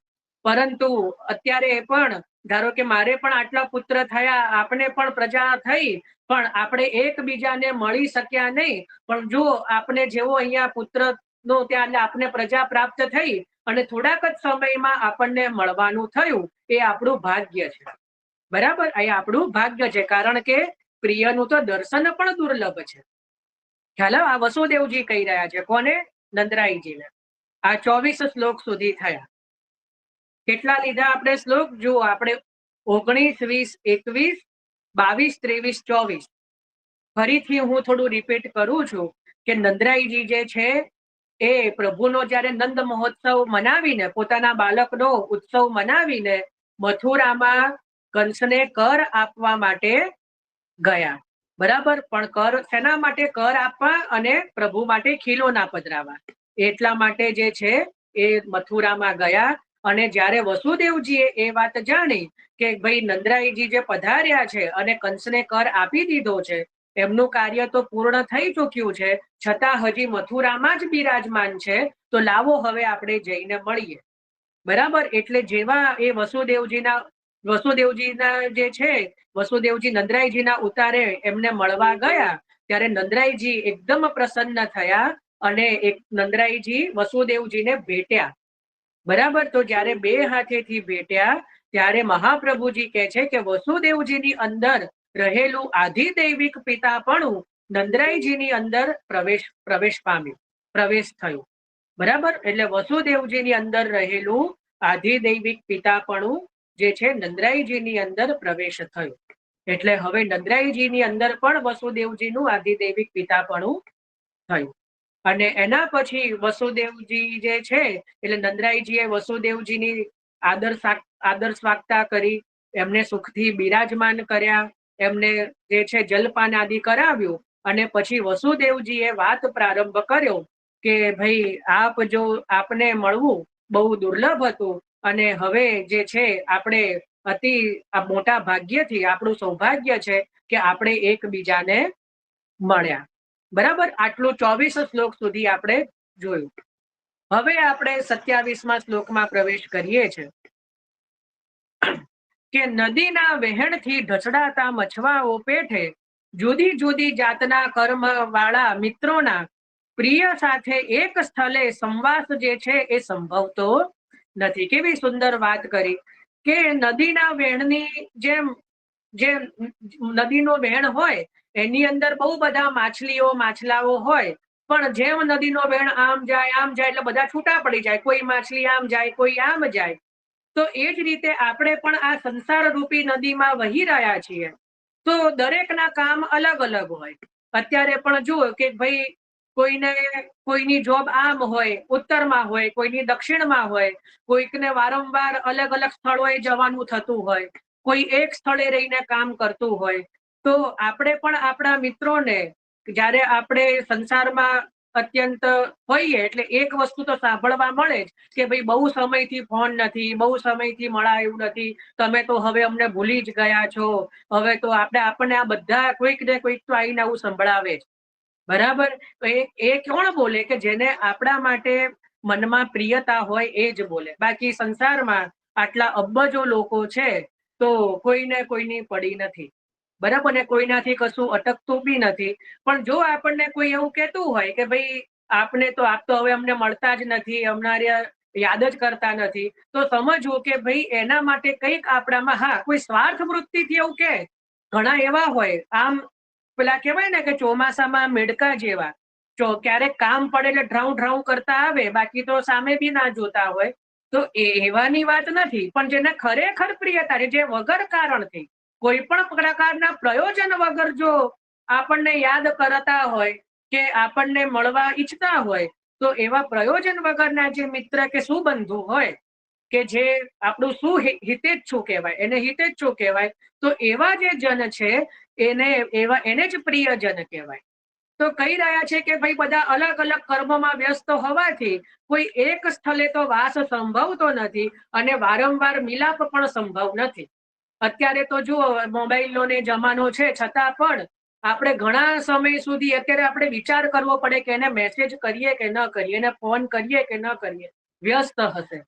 પરંતુ અત્યારે પણ ધારો કે મારે પણ આટલા પુત્ર થયા, આપણે પણ પ્રજા થઈ, પણ આપણે એકબીજાને મળી શક્યા નહીં. પણ જો આપણે જેવો અહીંયા પુત્ર નો ત્યાં આપને પ્રજા પ્રાપ્ત થઈ અને થોડાક જ સમયમાં આપણને મળવાનું થયું, એ આપણું ભાગ્ય છે. બરાબર, એ આપણું ભાગ્ય છે, કારણ કે પ્રિયનું તો દર્શન પણ દુર્લભ છે. ખ્યાલ આ વસુદેવજી કહી રહ્યા છે. કોને? નંદરાયજીને. આ 24 શ્લોક સુધી થયા. કેટલા લીધા આપણે શ્લોક? જુઓ, આપણે 19, 20, 21, 22, 23, 24. ફરીથી હું થોડું રિપીટ કરું છું કે નંદરાયજી જે છે એ પ્રભુનો જ્યારે નંદ મહોત્સવ મનાવીને, પોતાના બાળકનો ઉત્સવ મનાવીને મથુરામાં કંસને કર આપવા માટે ગયા. બરાબર, પણ કર શેના માટે? કર આપવા અને પ્રભુ માટે ખીલોના પધરાવા. એટલા માટે જે છે એ મથુરામાં ગયા. અને જ્યારે વસુદેવજીએ એ વાત જાણી કે ભાઈ નંદરાયજી જે પધાર્યા છે અને કંસને કર આપી દીધો છે, એમનું કાર્ય તો પૂર્ણ થઈ ચૂક્યું છે, છતાં હજી મથુરામાં જ બિરાજમાન છે, તો લાવો હવે આપણે જઈને મળીએ. બરાબર, એટલે જેવા એ વસુદેવજીના જે છે, વસુદેવજી નંદરાયજીના ઉતારે એમને મળવા ગયા, ત્યારે નંદરાયજી એકદમ પ્રસન્ન થયા અને નંદરાયજી વસુદેવજીને ભેટ્યા. બરાબર, તો જ્યારે બે હાથેથી ભેટ્યા ત્યારે મહાપ્રભુજી કહે છે કે વસુદેવજીની અંદર રહેલું આધિદૈવિક પિતાપણું નંદરાયજીની અંદર પ્રવેશ પામ્યું, પ્રવેશ થયું. બરાબર, એટલે વસુદેવજીની અંદર રહેલું આધિદૈવિક પિતાપણું જે છે નંદરાયજીની અંદર પ્રવેશ થયો. એટલે હવે નંદરાયજીની અંદર પણ વસુદેવજીનું આધિદૈવિક પિતાપણું થયું. અને એના પછી વસુદેવજી જે છે, એટલે નંદરાયજીએ વસુદેવજીની આદર સ્વાગતા કરી, એમને સુખથી બિરાજમાન કર્યા, એમને જે છે જલપાન આદિ કરાવ્યું. અને પછી વસુદેવજીએ વાત પ્રારંભ કર્યો કે ભાઈ આપને મળવું બહુ દુર્લભ હતું, અને હવે જે છે આપણે અતિ મોટા ભાગ્યથી આપણું સૌભાગ્ય છે કે આપણે એકબીજાને મળ્યા. બરાબર, આટલું 24 શ્લોક સુધી આપણે જોયું. હવે આપણે 27મા શ્લોકમાં પ્રવેશ કરીએ છીએ કે નદીના વહેણથી ઢસડાતા મછવાઓ પેઠે જુદી જુદી જાતના કર્મ વાળા મિત્રોના પ્રિય સાથે એક સ્થળે સંવાસ જે છે એ સંભવતો નથી. કેવી સુંદર વાત કરી કે નદીના વહેણની જેમ, જે નદીનો વહેણ હોય એની અંદર બહુ બધા માછલાઓ હોય, પણ જેમ નદીનો વહેણ આમ જાય એટલે બધા છૂટા પડી જાય. કોઈ માછલી આમ જાય, કોઈ આમ જાય. તો એ જ રીતે આપણે પણ આ સંસાર રૂપી નદીમાં વહી રહ્યા છીએ. તો દરેકના કામ અલગ અલગ હોય. અત્યારે પણ જુઓ કે ભાઈ કોઈની જોબ આમ હોય, ઉત્તરમાં હોય, કોઈની દક્ષિણમાં હોય, કોઈકને વારંવાર અલગ અલગ સ્થળોએ જવાનું થતું હોય, કોઈ એક સ્થળે રહીને કામ કરતું હોય. તો આપણે પણ આપણા મિત્રોને જ્યારે આપણે સંસારમાં અત્યંત હોઈએ એટલે એક વસ્તુ તો સાંભળવા મળે જ કે ભાઈ બહુ સમયથી ફોન નથી, બહુ સમયથી મળાયું નથી, તમે તો હવે અમને ભૂલી જ ગયા છો. હવે તો આપણને આ બધા કોઈક ને કોઈક તો આવીને આવું સંભળાવે જ. બરાબર, એ કોણ બોલે? કે જેને આપણા માટે મનમાં પ્રિયતા હોય એ જ બોલે. બાકી સંસારમાં આટલા અબજો લોકો છે તો કોઈને કોઈની પડી નથી. બરાબર ને, કોઈનાથી કશું અટકતું બી નથી. પણ જો આપણને કોઈ એવું કહેતું હોય કે ભાઈ આપ તો હવે અમને મળતા જ નથી, અમારે યાદ જ કરતા નથી, તો સમજવું કે ભાઈ એના માટે કંઈક આપણામાં, હા, કોઈ સ્વાર્થ વૃત્તિથી એવું કે ઘણા એવા હોય, આમ પેલા કહેવાય ને કે ચોમાસામાં મેડકા જેવા, ક્યારેક કામ પડે એટલે ડ્રાઉ ડ્રાઉ કરતા આવે, બાકી તો સામે બી ના જોતા હોય. તો એવાની વાત નથી, પણ જેને ખરેખર પ્રિયતા, જે વગર કારણથી કોઈ પણ પ્રકારના પ્રયોજન વગર જો આપણને યાદ કરતા હોય કે આપણને મળવા ઈચ્છતા હોય, તો એવા પ્રયોજન વગરના જે મિત્ર કે સુબંધુ હોય કે જે આપણું શું હિતેચ્છુ કહેવાય, એને હિતેચ્છુ કહેવાય, તો એવા જે જન છે એને જ પ્રિયજન કહેવાય. તો કહી રહ્યા છે કે ભાઈ બધા અલગ અલગ કર્મોમાં વ્યસ્ત હોવાથી કોઈ એક સ્થળે તો વાસ સંભવતો નથી અને વારંવાર મિલાપ પણ સંભવ નથી. અત્યારે તો જુઓ મોબાઈલનો ને જમાનો છે, છતાં પણ આપણે ઘણા સમય સુધી અત્યારે આપણે વિચાર કરવો પડે કે એને મેસેજ કરીએ કે ન કરીએ, એને ફોન કરીએ કે ન કરીએ, વ્યસ્ત હશે.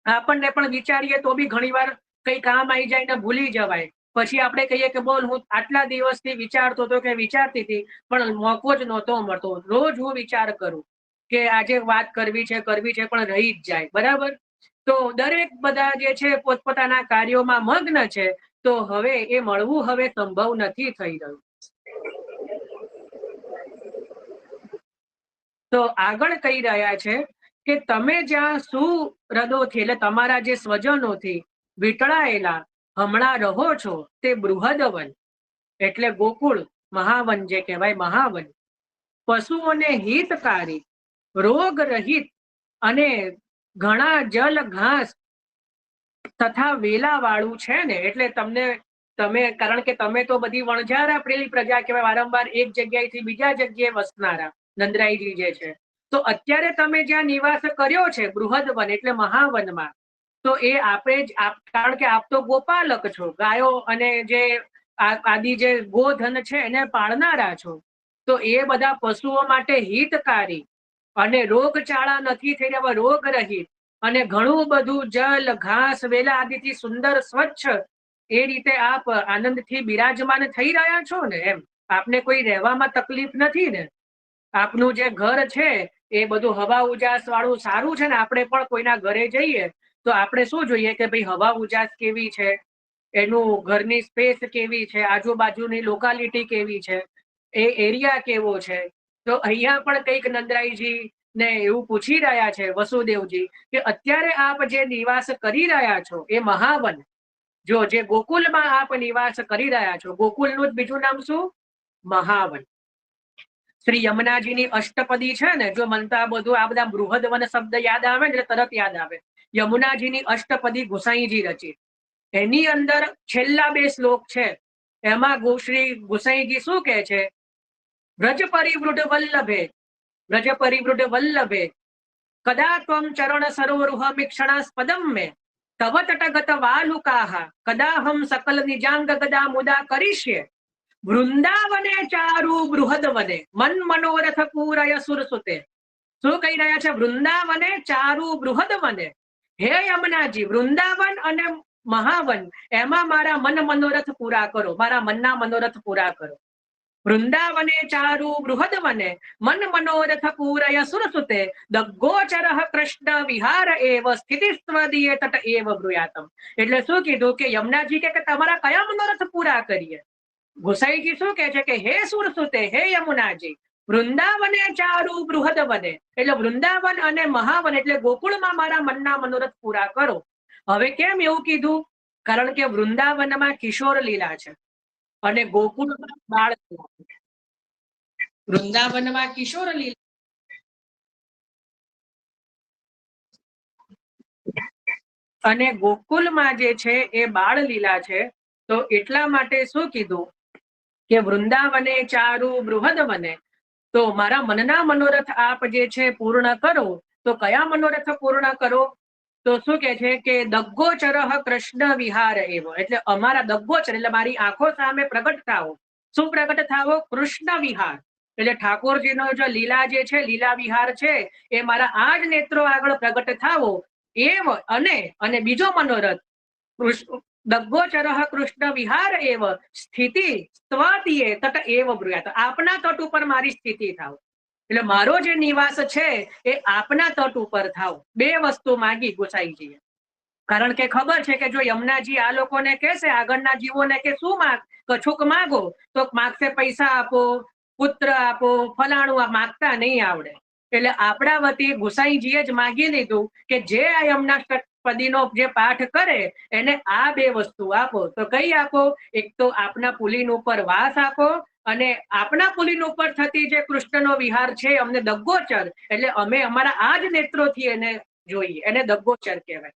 આપણને પણ વિચારીએ તો બી ઘણી વાર કઈ કામ આવી જાય ને ભૂલી જવાય. પછી આપણે કહીએ કે બોલ હું આટલા દિવસથી વિચારતો હતો કે વિચારતી હતી પણ મોકો જ નહોતો મળતો. રોજ હું વિચાર કરું કે આજે વાત કરવી છે પણ રહી જ જાય. બરાબર? તો દરેક બધા જે છે પોતપોતાના કાર્યોમાં મગ્ન છે, તો હવે એ મળવું હવે સંભવ નથી થઈ રહ્યું. તો આગળ કહી રહ્યા છે કે તમે જ્યાં સુહૃદોથી એટલે તમારા જે સ્વજનોથી વીંટળાયેલા હમણાં રહો છો તે બૃહદવન એટલે ગોકુળ, મહાવન જે કહેવાય મહાવન, પશુઓને હિતકારી, રોગ રહિત અને ઘણા જલ ઘાસ તથા વેલા વાળું છે ને. એટલે તમે કારણ કે તમે તો બધી વણઝારા પ્રેલી પ્રજા કહેવાય, વારંવાર એક જગ્યાએથી બીજા જગ્યાએ વસનારા નંદરાયજી જે છે. તો અત્યારે તમે જ્યાં નિવાસ કર્યો છે બૃહદવન એટલે મહાવનમાં, તો એ આપે જ કારણ કે આપ તો ગોપાલક છો, ગાયો અને જે આદિ જે ગોધન છે એને પાળનારા છો. તો એ બધા પશુઓ માટે હિતકારી અને રોગચાળા નથી થઈ રહ્યા, રોગ રહિત અને ઘણું બધું જલ ઘાસ વેલા આદિથી સુંદર સ્વચ્છ એ રીતે આપ આનંદથી બિરાજમાન થઈ રહ્યા છો ને. એમ આપને કોઈ રહેવામાં તકલીફ નથી ને? આપનું જે ઘર છે એ બધું હવા ઉજાસ વાળું સારું છે ને? આપણે પણ કોઈના ઘરે જઈએ તો આપણે શું જોઈએ કે ભાઈ હવા ઉજાસ કેવી છે, એનું ઘરની સ્પેસ કેવી છે, આજુબાજુની લોકાલિટી કેવી છે, એ એરિયા કેવો છે. તો અહીંયા પણ કંઈક નંદરાયજી ને એવું પૂછી રહ્યા છે વસુદેવજી કે અત્યારે આપ જે નિવાસ કરી રહ્યા છો એ મહાવન, જો જે ગોકુલમાં આપ નિવાસ કરી રહ્યા છો, ગોકુલનું જ બીજું નામ શું? મહાવન. શ્રી યમુનાજીની અષ્ટપદી છે ને, જો મનતા બધું આ બધા બૃહદવન શબ્દ યાદ આવે ને તરત યાદ આવે. યમુનાજીની અષ્ટપદી ગુસાઈજી રચી, એની અંદર છેલ્લા 2 શ્લોક છે. એમાં શ્રી ગુસાઈજી શું કહે છે? વ્રજ પરિવૃઢ વલ્લભે, વ્રજ પરિવૃઢ વલ્લભે કદા ત્વમ ચરણ સરોરુહમિક્ષણાસ્પદમ મે તવ તટગત વાલુકાહ કદા હમ સકલ નિજાંગ ગદા મુદા કરીષ્યે વૃંદાવને ચારુ બૃહદવને મન મનોરથ પૂરય સુરસુતે. શું કહી રહ્યા છે? વૃંદાવને ચારુ બૃહદવને. હે યમુનાજી, વૃંદાવન અને મહાવન એમાં મારા મન મનોરથ પૂરા કરો, મારા મનના મનોરથ પૂરા કરો. વૃંદાવને ચારુ બૃહદવને મન મનોરથ પૂરય સુરસુતે દગ્ગોચર કૃષ્ણ વિહાર એવ સ્થિતિસ્ત્વદીય તટ એવ બ્રુયાતમ. એટલે શું કીધું કે યમુનાજી કે તમારા કયા મનોરથ પૂરા કરીએ? ગોસાઈજી શું કહે છે કે હે સુરસુતે, હે યમુનાજી, વૃંદાવને ચારુ બૃહદવને એટલે વૃંદાવન અને મહાવન એટલે ગોકુળમાં મારા મનના મનોરથ પૂરા કરો. હવે કેમ એવું કીધું? કારણ કે વૃંદાવનમાં કિશોર લીલા છે અને ગોકુળમાં બાળ લીલા છે. વૃંદાવનમાં કિશોર લીલા અને ગોકુલમાં જે છે એ બાળ લીલા છે. તો એટલા માટે શું કીધું કે વૃંદાવને ચારુ બૃહદવને, તો મારા મનના મનોરથ આપ જે છે પૂર્ણ કરો. તો કયા મનોરથ પૂર્ણ કરો? તો શું કે છે કે દગ્ગોચર કૃષ્ણ વિહાર એવ એટલે અમારા દગ્ગોચર એટલે મારી આંખો સામે પ્રગટ થાવો. શું પ્રગટ થાવો? કૃષ્ણ વિહાર એટલે ઠાકોરજીનો જો લીલા જે છે, લીલા વિહાર છે, એ મારા આ જ નેત્રો આગળ પ્રગટ થાવો એવ. અને બીજો મનોરથ દગ્ગોચર કૃષ્ણ વિહાર એવ સ્થિતિ સ્વદીય તટ એવ બ્રુયાત. આપના તટ ઉપર મારી સ્થિતિ થાવ એટલે મારો જે નિવાસ છે એ આપના તટ ઉપર થાવ. 2 વસ્તુ માંગી ગોસાઈજીએ. કારણ કે ખબર છે કે જો યમુનાજી આ લોકોને કહેશે, આગળના જીવોને કે શું કછુક માંગો, તો માગશે પૈસા આપો, પુત્ર આપો, ફલાણું માગતા નહીં આવડે. એટલે આપણા વતી ગોસાઈજીએ જ માગી લીધું કે જે આ યમુના અષ્ટપદીનો જે પાઠ કરે એને આ 2 વસ્તુ આપો. તો કઈ આપો? એક તો આપના પુલિન ઉપર વાસ આપો, અને આપના પુલિન ઉપર થતી જે કૃષ્ણનો વિહાર છે અમને દગ્ગોચર, એટલે અમે અમારા આ જ નેત્રોથી એને જોઈએ, એને દગ્ગોચર કહેવાય.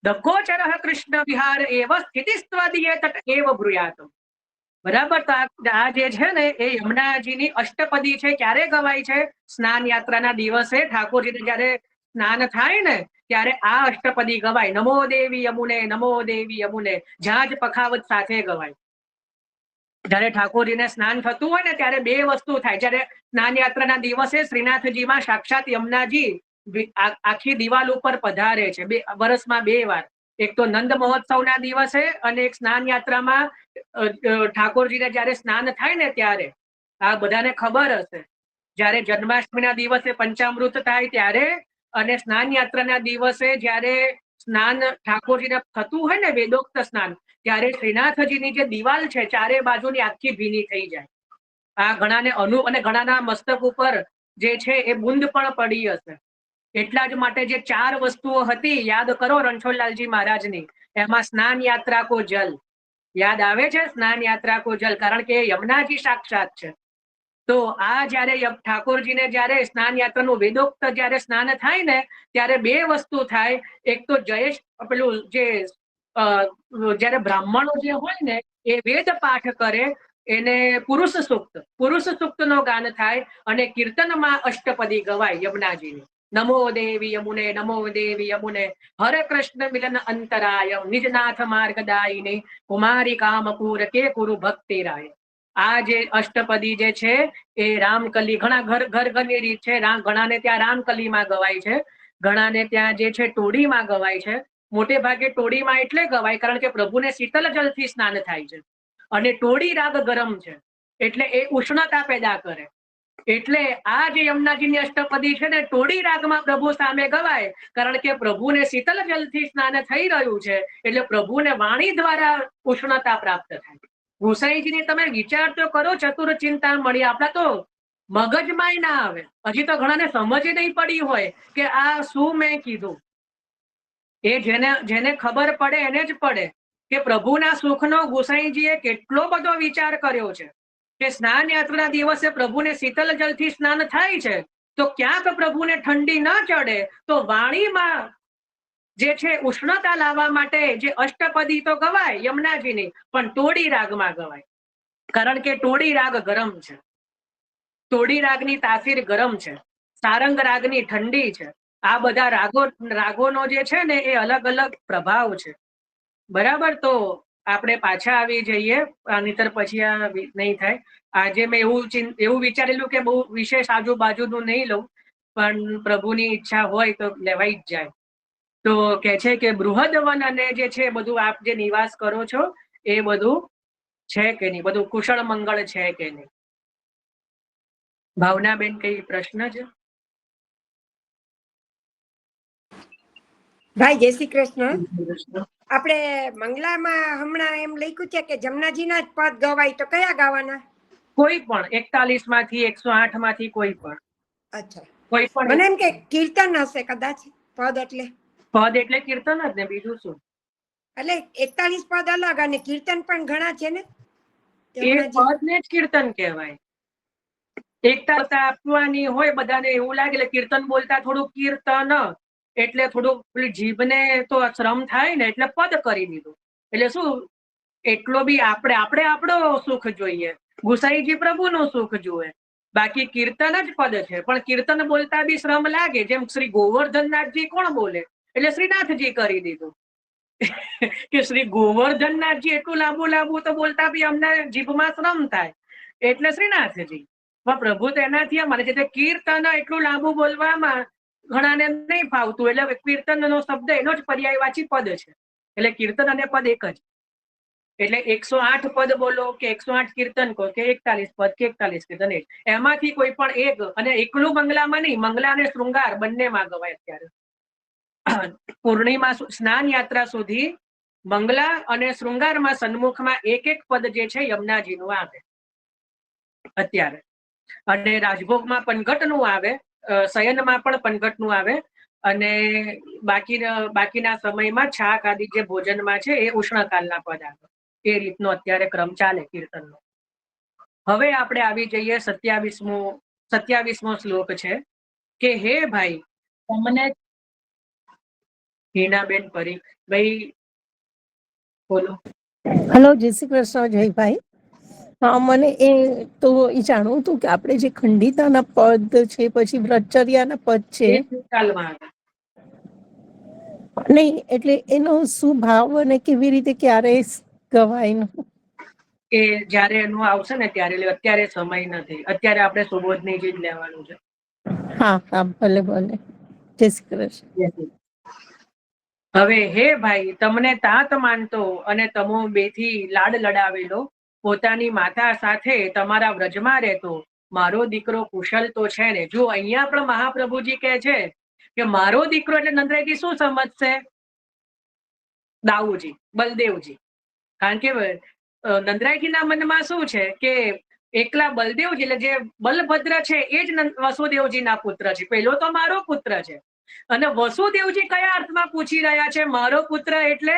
દગ્ગોચર કૃષ્ણ વિહાર એવ સ્થિતિસ્ત્વદીય તટ એવ બ્રુયાત. બરાબર. તો આ જે છે ને એ યમુનાજીની અષ્ટપદી છે. ક્યારે ગવાય છે? સ્નાન યાત્રાના દિવસે ઠાકોરજીને જયારે સ્નાન થાય ને ત્યારે આ અષ્ટપદી ગવાય. નમો દેવી યમુને, નમો દેવી યમુને, ઝાંઝ પખાવત સાથે ગવાય. જયારે ઠાકોરજીને સ્નાન થતું હોય ને ત્યારે 2 વસ્તુ થાય. જયારે સ્નાન યાત્રાના દિવસે શ્રીનાથજીમાં સાક્ષાત યમુનાજી આખી દિવાલ ઉપર પધારે છે, વર્ષમાં 2 વાર. એક તો નંદ મહોત્સવના દિવસે અને એક સ્નાન યાત્રામાં ઠાકોરજીને જયારે સ્નાન થાય ને ત્યારે. આ બધાને ખબર હશે. જયારે જન્માષ્ટમીના દિવસે પંચામૃત થાય ત્યારે, અને સ્નાન યાત્રાના દિવસે જયારે સ્નાન ઠાકોરજીને થતું હોય ને વેદોક્ત સ્નાન, ત્યારે શ્રીનાથજીની જે દિવાલ છે 4 બાજુની આખી ભીની થઈ જાય. આ ઘણાને અને ઘણાના મસ્તક ઉપર જે છે એ બુંદ પણ પડી હશે. એટલા જ માટે જે 4 વસ્તુઓ હતી યાદ કરો રણછોડલાલજી મહારાજની, એમાં સ્નાન યાત્રા કો જલ યાદ આવે છે. સ્નાન યાત્રા કો જલ, કારણ કે યમુનાજી સાક્ષાત છે. તો આ જયારે ઠાકોરજીને જયારે સ્નાન યાત્રાનું વેદોક્ત જયારે સ્નાન થાય ને ત્યારે 2 વસ્તુ થાય. એક તો જયેશ પેલું જે જયારે બ્રાહ્મણો જે હોય ને એ વેદ પાઠ કરે એને પુરુષ સૂક્તનો ગાન થાય, અને કીર્તનમાં અષ્ટપદી ગવાય યમુનાજીની. નમો દેવી યમુને, નમો દેવી યમુને, હરે કૃષ્ણ મિલન અંતરાય, નિજનાથ માર્ગદાયિની, કુમારી કામપુર કે કુરુ ભક્તિ રાય. આ જે અષ્ટપદી જે છે એ રામકલી, ઘણા ઘરની રીત છે. ઘણાને ત્યાં રામકલીમાં ગવાય છે, ઘણાને ત્યાં જે છે ટોડીમાં ગવાય છે. મોટે ભાગે ટોડીમાં એટલે ગવાય કારણ કે પ્રભુને શીતલ જલથી સ્નાન થાય છે, અને ટોડી રાગ ગરમ છે એટલે એ ઉષ્ણતા પેદા કરે. એટલે આ જે યમુનાજીની અષ્ટપદી છે ને ટોડી રાગમાં પ્રભુ સામે ગવાય, કારણ કે પ્રભુને શીતલ જલથી સ્નાન થઈ રહ્યું છે એટલે પ્રભુને વાણી દ્વારા ઉષ્ણતા પ્રાપ્ત થાય. ગુસાઈજીની તમે વિચાર તો કરો, ચતુર ચિંતા મળી, આપણા તો મગજમાં ના આવે. હજી તો ઘણાને સમજ નહીં પડી હોય કે આ શું મેં કીધું. એ જેને ખબર પડે એને જ પડે કે પ્રભુના સુખનો ગુસાઈજીએ કેટલો બધો વિચાર કર્યો છે. કે સ્નાન યાત્રાના દિવસે પ્રભુને શીતલ જલથી સ્નાન થાય છે, તો ક્યાંક પ્રભુને ઠંડી ન ચડે તો વાણીમાં જે છે ઉષ્ણતા લાવવા માટે જે અષ્ટપદી તો ગવાય યમુનાજીની, પણ ટોડી રાગમાં ગવાય. કારણ કે ટોડી રાગ ગરમ છે, ટોડી રાગની તાસીર ગરમ છે, સારંગ રાગની ઠંડી છે. આ બધા રાગોનો જે છે ને એ અલગ અલગ પ્રભાવ છે. બરાબર. તો આપણે પાછા આવી જઈએ, નહીતર પછી આ નહીં થાય. આજે મેં એવું વિચારેલું કે બહુ વિશેષ આજુબાજુનું નહીં લઉં, પણ પ્રભુની ઈચ્છા હોય તો લેવાઈ જ જાય. તો કે છે કે બૃહદવન અને જે છે બધું આપ જે નિવાસ કરો છો એ બધું છે કે નહીં, બધું કુશળ મંગળ છે કે નહીં? ભાવનાબેન, કઈ પ્રશ્ન છે? ભાઈ જય શ્રી કૃષ્ણ. આપણે મંગલામાં હમણાં એમ લખ્યું છે કે જમનાજીના જ પદ ગવાય, તો કયા ગાવાના? કોઈ પણ 41 માંથી 108 માંથી કોઈ પણ. અચ્છા, કોઈ પણ. મને એમ કે કીર્તન હશે કદાચ પદ, એટલે પદ એટલે કીર્તન જ ને, બીજું શું? એટલે 41 પદ અલગ અને કીર્તન પણ ઘણા છે ને. એ પદ ને જ કીર્તન કહેવાય. એકતા આપવાની હોય બધાને એવું લાગે એટલે કીર્તન બોલતા થોડું કીર્તન એટલે થોડું જીભને તો શ્રમ થાય ને એટલે પદ કરી દીધું. એટલે શું, એટલો બી આપણે આપણો સુખ જોઈએ, ગુસાઈજી પ્રભુનું સુખ જુએ. બાકી કીર્તન જ પદ છે, પણ કીર્તન બોલતા બી શ્રમ લાગે. જેમ શ્રી ગોવર્ધનનાથજી કોણ બોલે, એટલે શ્રીનાથજી કરી દીધું. કે શ્રી ગોવર્ધનનાથજી એટલું લાંબુ તો બોલતા બી અમને જીભમાં શ્રમ થાય એટલે શ્રીનાથજી. પણ પ્રભુ તો એનાથી અમારે છે કીર્તન એટલું લાંબુ બોલવામાં ઘણાને નહીં ફાવતું, એટલે કીર્તનનો શબ્દ એનો જ પર્યાયવાચી પદ છે. એટલે કીર્તન અને પદ એક જ. એટલે 108 પદ બોલો કે 108 કીર્તન કહો કે 41 પદ કે 41 કીર્તન, એમાંથી કોઈ પણ એક. અને એકલું મંગલામાં નહીં, મંગલા અને શૃંગાર બંનેમાં ગવાય. અત્યારે પૂર્ણિમા સ્નાન યાત્રા સુધી મંગલા અને શૃંગારમાં સન્મુખમાં એક પદ જે છે યમુનાજીનું આવે અત્યારે. અને રાજભોગમાં પનઘટનું આવે, શયનમાં પણ પનઘટનું આવે, અને બાકીના સમયમાં છાક આદિ જે ભોજનમાં છે એ ઉષ્ણકાલના પદાર્થો. એ રીતનો અત્યારે ક્રમ ચાલે કીર્તનનો. હવે આપણે આવી જઈએ 27મો શ્લોક છે કે હે ભાઈ તમને હિનાબેન પરીખ ભાઈ બોલો. હલો, જય શ્રી કૃષ્ણ જયભાઈ. હા, મને એ તો એ જાણવું હતું કે આપણે જે ખંડિતાના પદ છે પછી વ્રતચર્યાના પદ છે નહીં, એટલે એનો શું ભાવ અને કેવી રીતે ક્યારે ગવાય? કે જયારે એનું આવશે ને ત્યારે અત્યારે સમય નથી, અત્યારે આપણે સુબોધની જ લેવાનું છે. હા હા, ભલે ભલે. જય શ્રી કૃષ્ણ. હવે હે ભાઈ તમને તાત માનતો અને તમો બેથી લાડ લડાવેલો પોતાની માતા સાથે તમારા વ્રજમાં રહેતો મારો દીકરો કુશલ તો છે ને. જો અહીંયા પણ મહાપ્રભુજી કહે છે કે મારો દીકરો એટલે નંદરાયજી શું સમજશે? દાઉજી, બલદેવજી. કારણ કે નંદરાયજીના મનમાં શું છે કે એકલા બલદેવજી એટલે જે બલભદ્ર છે એ જ વસુદેવજીના પુત્ર છે. પેલો તો મારો પુત્ર છે. અને વસુદેવજી કયા અર્થમાં પૂછી રહ્યા છે મારો પુત્ર એટલે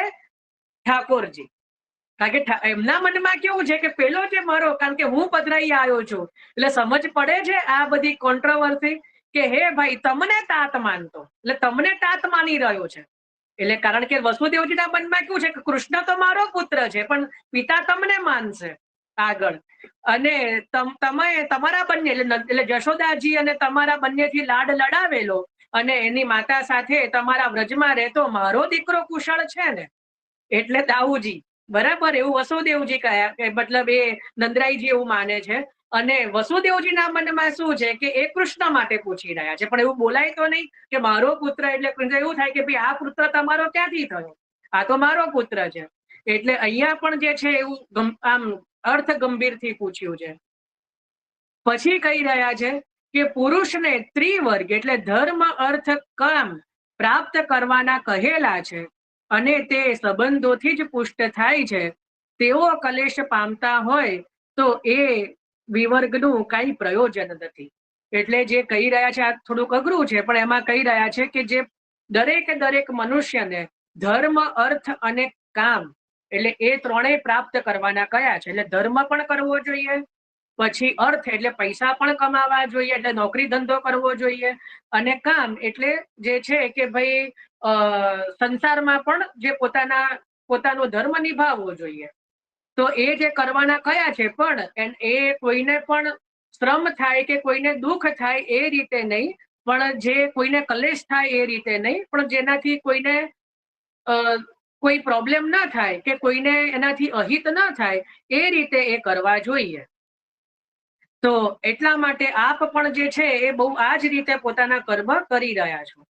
ઠાકોરજી? કારણ કે એમના મનમાં કેવું છે કે પેલો જે મારો, કારણ કે હું પધરાઈ આવ્યો છું એટલે સમજ પડે છે આ બધી કોન્ટ્રોવર્સી કે હે ભાઈ તમને તાત માનતો એટલે તમને તાત માની રહ્યો છે. એટલે કારણ કે વસુદેવજીના મનમાં કેવું છે કે કૃષ્ણ તો મારો પુત્ર છે પણ પિતા તમને માનશે આગળ. અને તમે તમારા બંને એટલે જશોદાજી અને તમારા બંનેથી લાડ લડાવેલો અને એની માતા સાથે તમારા વ્રજમાં રહેતો મારો દીકરો કુશળ છે ને એટલે દાઉજી, બરાબર. એવું વસુદેવજી કહ્યા કે મતલબ એ નંદરાયજી એવું માને છે. અને વસુદેવજીના મનમાં શું છે કે એ કૃષ્ણ માટે પૂછી રહ્યા છે પણ એવું બોલાય તો નહીં કે મારો પુત્ર. એટલે એવું થાય કે ભાઈ આ પુત્ર તમારો ક્યાંથી થયો? આ તો મારો પુત્ર છે. એટલે અહીંયા પણ જે છે એવું આમ અર્થ ગંભીરથી પૂછ્યું છે. પછી કહી રહ્યા છે કે પુરુષને ત્રિવર્ગ એટલે ધર્મ અર્થ કામ પ્રાપ્ત કરવાના કહેલા છે અને તે સંબંધોથી જ પુષ્ટ થાય છે. તેઓ કલેશ પામતા હોય તો એ વિવર્ગનું કઈ પ્રયોજન નથી. એટલે જે કહી રહ્યા છે આ થોડુંક અઘરું છે પણ એમાં કહી રહ્યા છે કે જે દરેક મનુષ્યને ધર્મ અર્થ અને કામ એટલે એ ત્રણેય પ્રાપ્ત કરવાના કયા છે. એટલે ધર્મ પણ કરવો જોઈએ, પછી અર્થ એટલે પૈસા પણ કમાવા જોઈએ એટલે નોકરી ધંધો કરવો જોઈએ, અને કામ એટલે જે છે કે ભાઈ સંસારમાં પણ જે પોતાનો ધર્મ નિભાવવો જોઈએ. તો એ જે કરવાના કયા છે પણ એ કોઈને પણ શ્રમ થાય કે કોઈને દુઃખ થાય એ રીતે નહીં, પણ જે કોઈને કલેશ થાય એ રીતે નહીં, પણ જેનાથી કોઈને કોઈ પ્રોબ્લેમ ના થાય કે કોઈને એનાથી અહિત ના થાય એ રીતે એ કરવા જોઈએ. તો એટલા માટે આપ પણ જે છે એ બહુ આ જ રીતે પોતાના કર્મ કરી રહ્યા છો.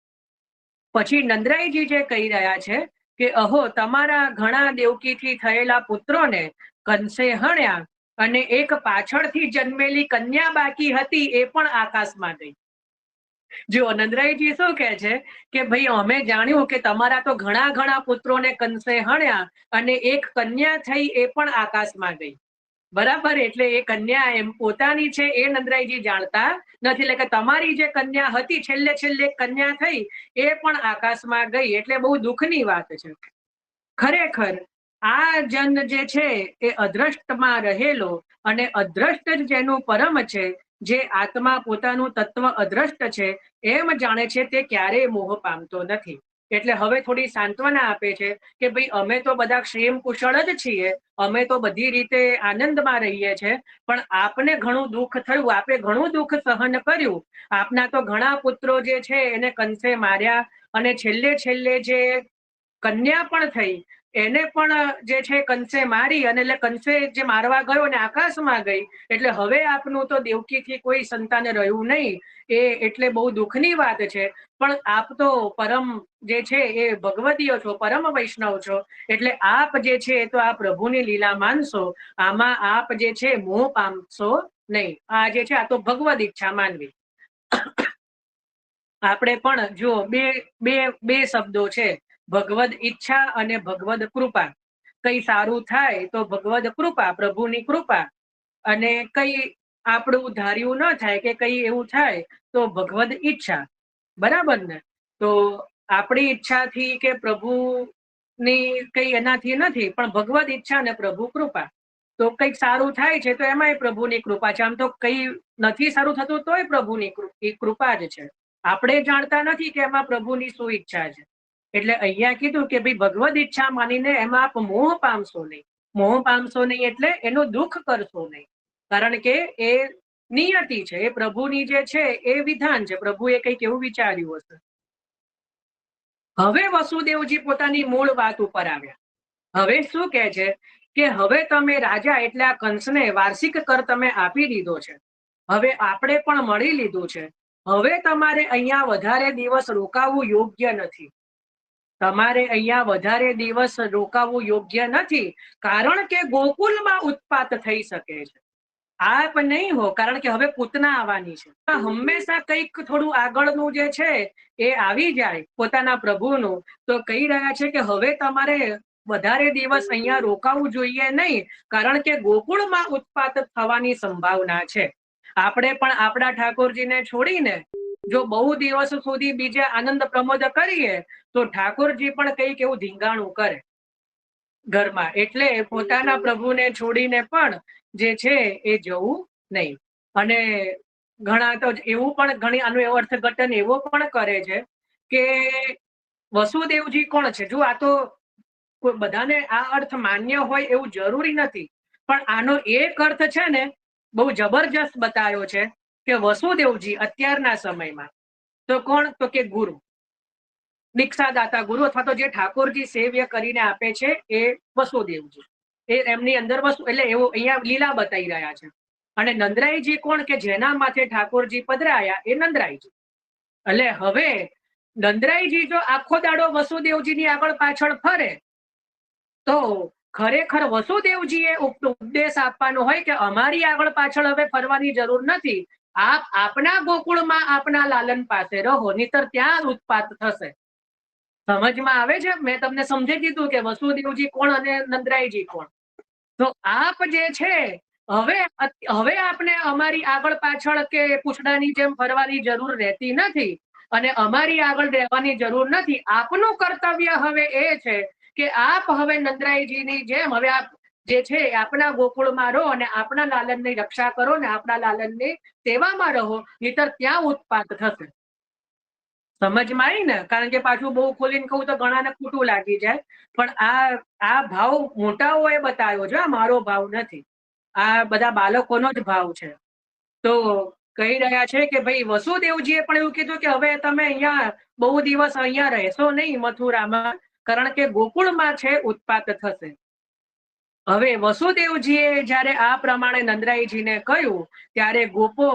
પછી નંદરાયજી જે કહી રહ્યા છે કે અહો તમારા ઘણા દેવકીથી થયેલા પુત્રોને કંસે હણ્યા અને એક પાછળથી જન્મેલી કન્યા બાકી હતી એ પણ આકાશમાં ગઈ. જો નંદરાયજી શું કહે છે કે ભાઈ અમે જાણ્યું કે તમારા તો ઘણા પુત્રોને કંસે હણ્યા અને એક કન્યા થઈ એ પણ આકાશમાં ગઈ. બરાબર. એટલે એ કન્યા એમ પોતાની છે એ નંદરાયજી જાણતા નથી. એટલે કે તમારી જે કન્યા હતી છેલ્લે કન્યા થઈ એ પણ આકાશમાં ગઈ. એટલે બહુ દુઃખની વાત છે. ખરેખર આ જન જે છે એ અદ્રષ્ટમાં રહેલો અને અદ્રષ્ટ જ જેનું પરમ છે, જે આત્મા પોતાનું તત્વ અદ્રષ્ટ છે એમ જાણે છે તે ક્યારેય મોહ પામતો નથી. એટલે હવે થોડી સાંત્વના આપે છે કે ભાઈ અમે તો બધા ક્ષેમ કુશળ જ છીએ, અમે તો બધી રીતે આનંદમાં રહીએ છીએ, પણ આપને ઘણું દુઃખ થયું, આપે ઘણું દુઃખ સહન કર્યું. આપના તો ઘણા પુત્રો જે છે એને કંસે માર્યા અને છેલ્લે જે કન્યા પણ થઈ એને પણ જે છે કંસે મારી અને એટલે કંસે જે મારવા ગયો અને આકાશમાં ગઈ. એટલે હવે આપનું તો દેવકીથી કોઈ સંતાન રહ્યું નહીં. એ એટલે બહુ દુઃખની વાત છે. પણ આપ તો પરમ જે છે એ ભગવદીય છો, પરમ વૈષ્ણવ છો. એટલે આપ જે છે તો આ પ્રભુની લીલા માનશો. આમાં આપ જે છે મોહ પામશો નહીં. આ જે છે આ તો ભગવદ ઈચ્છા માનવી. આપણે પણ જો બે શબ્દો છે, ભગવદ ઈચ્છા અને ભગવદ કૃપા. કઈ સારું થાય તો ભગવદ કૃપા, પ્રભુની કૃપા, અને કઈ આપણું ધાર્યું ન થાય કે કઈ એવું થાય તો ભગવદ ઈચ્છા. બરાબર ને? તો આપણી ઈચ્છાથી કે પ્રભુની કઈ એનાથી નથી, પણ ભગવદ ઈચ્છા ને પ્રભુ કૃપા. તો કંઈક સારું થાય છે તો એમાંય પ્રભુની કૃપા છે. આમ તો કઈ નથી સારું થતું તોય પ્રભુની કૃપા જ છે. આપણે જાણતા નથી કે એમાં પ્રભુની શું ઈચ્છા છે. એટલે અહીંયા કીધું કે ભાઈ ભગવદ ઈચ્છા માનીને એમાં આપ મોહ પામશો નહીં. મોહ પામશો નહીં એટલે એનું દુઃખ કરશો નહીં, કારણ કે એ નિયતિ છે, એ પ્રભુની જે છે એ વિધાન છે. પ્રભુએ કંઈક એવું વિચાર્યું હશે. હવે વસુદેવજી પોતાની મૂળ વાત ઉપર આવ્યા. હવે શું કહે છે કે હવે તમે રાજા એટલે આ કંસને વાર્ષિક કર તમે આપી દીધો છે, હવે આપણે પણ મળી લીધું છે. હવે તમારે અહીંયા વધારે દિવસ રોકાવું યોગ્ય નથી. તમારે અહીંયા વધારે દિવસ રોકાવું યોગ્ય નથી, કારણ કે ગોકુલમાં ઉત્પાત થઈ શકે છે. આપ નહીં હો, કારણ કે હવે પૂતના આવવાની છે. હંમેશા કંઈક થોડું આગળનું જે છે એ આવી જાય પોતાના પ્રભુનું, તો કહી રહ્યા છે કે હવે તમારે વધારે દિવસ અહીંયા રોકાવું જોઈએ નહીં, કારણ કે ગોકુળમાં ઉત્પાત થવાની સંભાવના છે. આપણે પણ આપણા ઠાકોરજીને છોડીને જો બહુ દિવસ સુધી બીજે આનંદ પ્રમોદ કરીએ તો ઠાકોરજી પણ કંઈક એવું ધીંગાણું કરે ઘરમાં. એટલે પોતાના પ્રભુને છોડીને પણ જે છે એ જવું નહીં. અને ઘણા તો એવું પણ ઘણી આનું એવો અર્થઘટન એવો પણ કરે છે કે વસુદેવજી કોણ છે. જો આ તો બધાને આ અર્થ માન્ય હોય એવું જરૂરી નથી, પણ આનો એક અર્થ છે ને બહુ જબરજસ્ત બતાવ્યો છે કે વસુદેવજી અત્યારના સમયમાં તો કોણ, તો કે ગુરુ, દીક્ષાદાતા ગુરુ, અથવા તો જે ઠાકોરજી સેવ્ય કરીને આપે છે એ વસુદેવજી. એ એમની અંદર વસ્તુ એટલે એવું અહીંયા લીલા બતાવી રહ્યા છે. અને નંદરાયજી કોણ, કે જેના માથે ઠાકોરજી પધરાયા એ નંદરાયજી. એટલે હવે નંદરાયજી જો આખો દાડો વસુદેવજીની આગળ પાછળ ફરે તો ખરેખર વસુદેવજીએ ઉપદેશ આપવાનો હોય કે અમારી આગળ પાછળ હવે ફરવાની જરૂર નથી, આપ આપના ગોકુળમાં આપના લાલન પાસે રહો, નહીતર ત્યાં ઉત્પાત થશે. સમજમાં આવે છે? મેં તમને સમજી દીધું કે વસુદેવજી કોણ અને નંદરાયજી કોણ. તો આપ જે છે હવે આપને અમારી આગળ પાછળ કે પૂછડાની જેમ ફરવાની જરૂર રહેતી નથી, અને અમારી આગળ રહેવાની જરૂર નથી. આપનું કર્તવ્ય હવે એ છે કે આપ હવે નંદરાયજીની જેમ હવે આપ જે છે આપના ગોકુળમાં રહો અને આપના લાલનની રક્ષા કરો ને આપના લાલનની સેવામાં રહો, નહીતર ત્યાં ઉત્પાત થશે. સમજમાં આવી ને? કારણ કે પાછું બહુ ખોલીને કહું તો ઘણાને ખોટું લાગી જાય, પણ આ ભાવ મોટાઓએ બતાવ્યો છે, મારો ભાવ નથી. આ બધા બાળકોનો જ ભાવ છે. તો કહી રહ્યા છે કે ભાઈ વસુદેવજીએ પણ એવું કીધું કે હવે તમે અહીંયા બહુ દિવસ અહીંયા રહેશો નહીં મથુરામાં, કારણ કે ગોકુળમાં છે ઉત્પાત થશે. હવે વસુદેવજીએ જ્યારે આ પ્રમાણે નંદરાયજીને કહ્યું ત્યારે ગોપો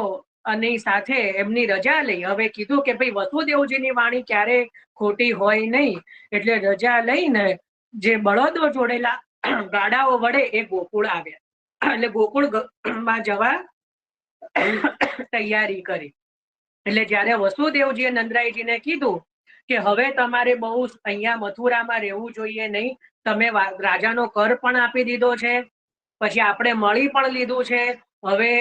અને સાથે એમની રજા લઈ. હવે કીધું કે ભાઈ વસુદેવજીની વાણી ક્યારે ખોટી હોય નહીં, એટલે રજા લઈને જે બળદો જોડેલા ગાડાઓ વડે એ ગોકુળ આવ્યા. એટલે ગોકુળમાં જવા તૈયારી કરી. એટલે જ્યારે વસુદેવજીએ નંદરાયજીને કીધું કે હવે તમારે બહુ અહીંયા મથુરામાં રહેવું જોઈએ નહીં, તમે રાજાનો કર પણ આપી દીધો છે, પછી આપણે મળી પણ લીધું છે, હવે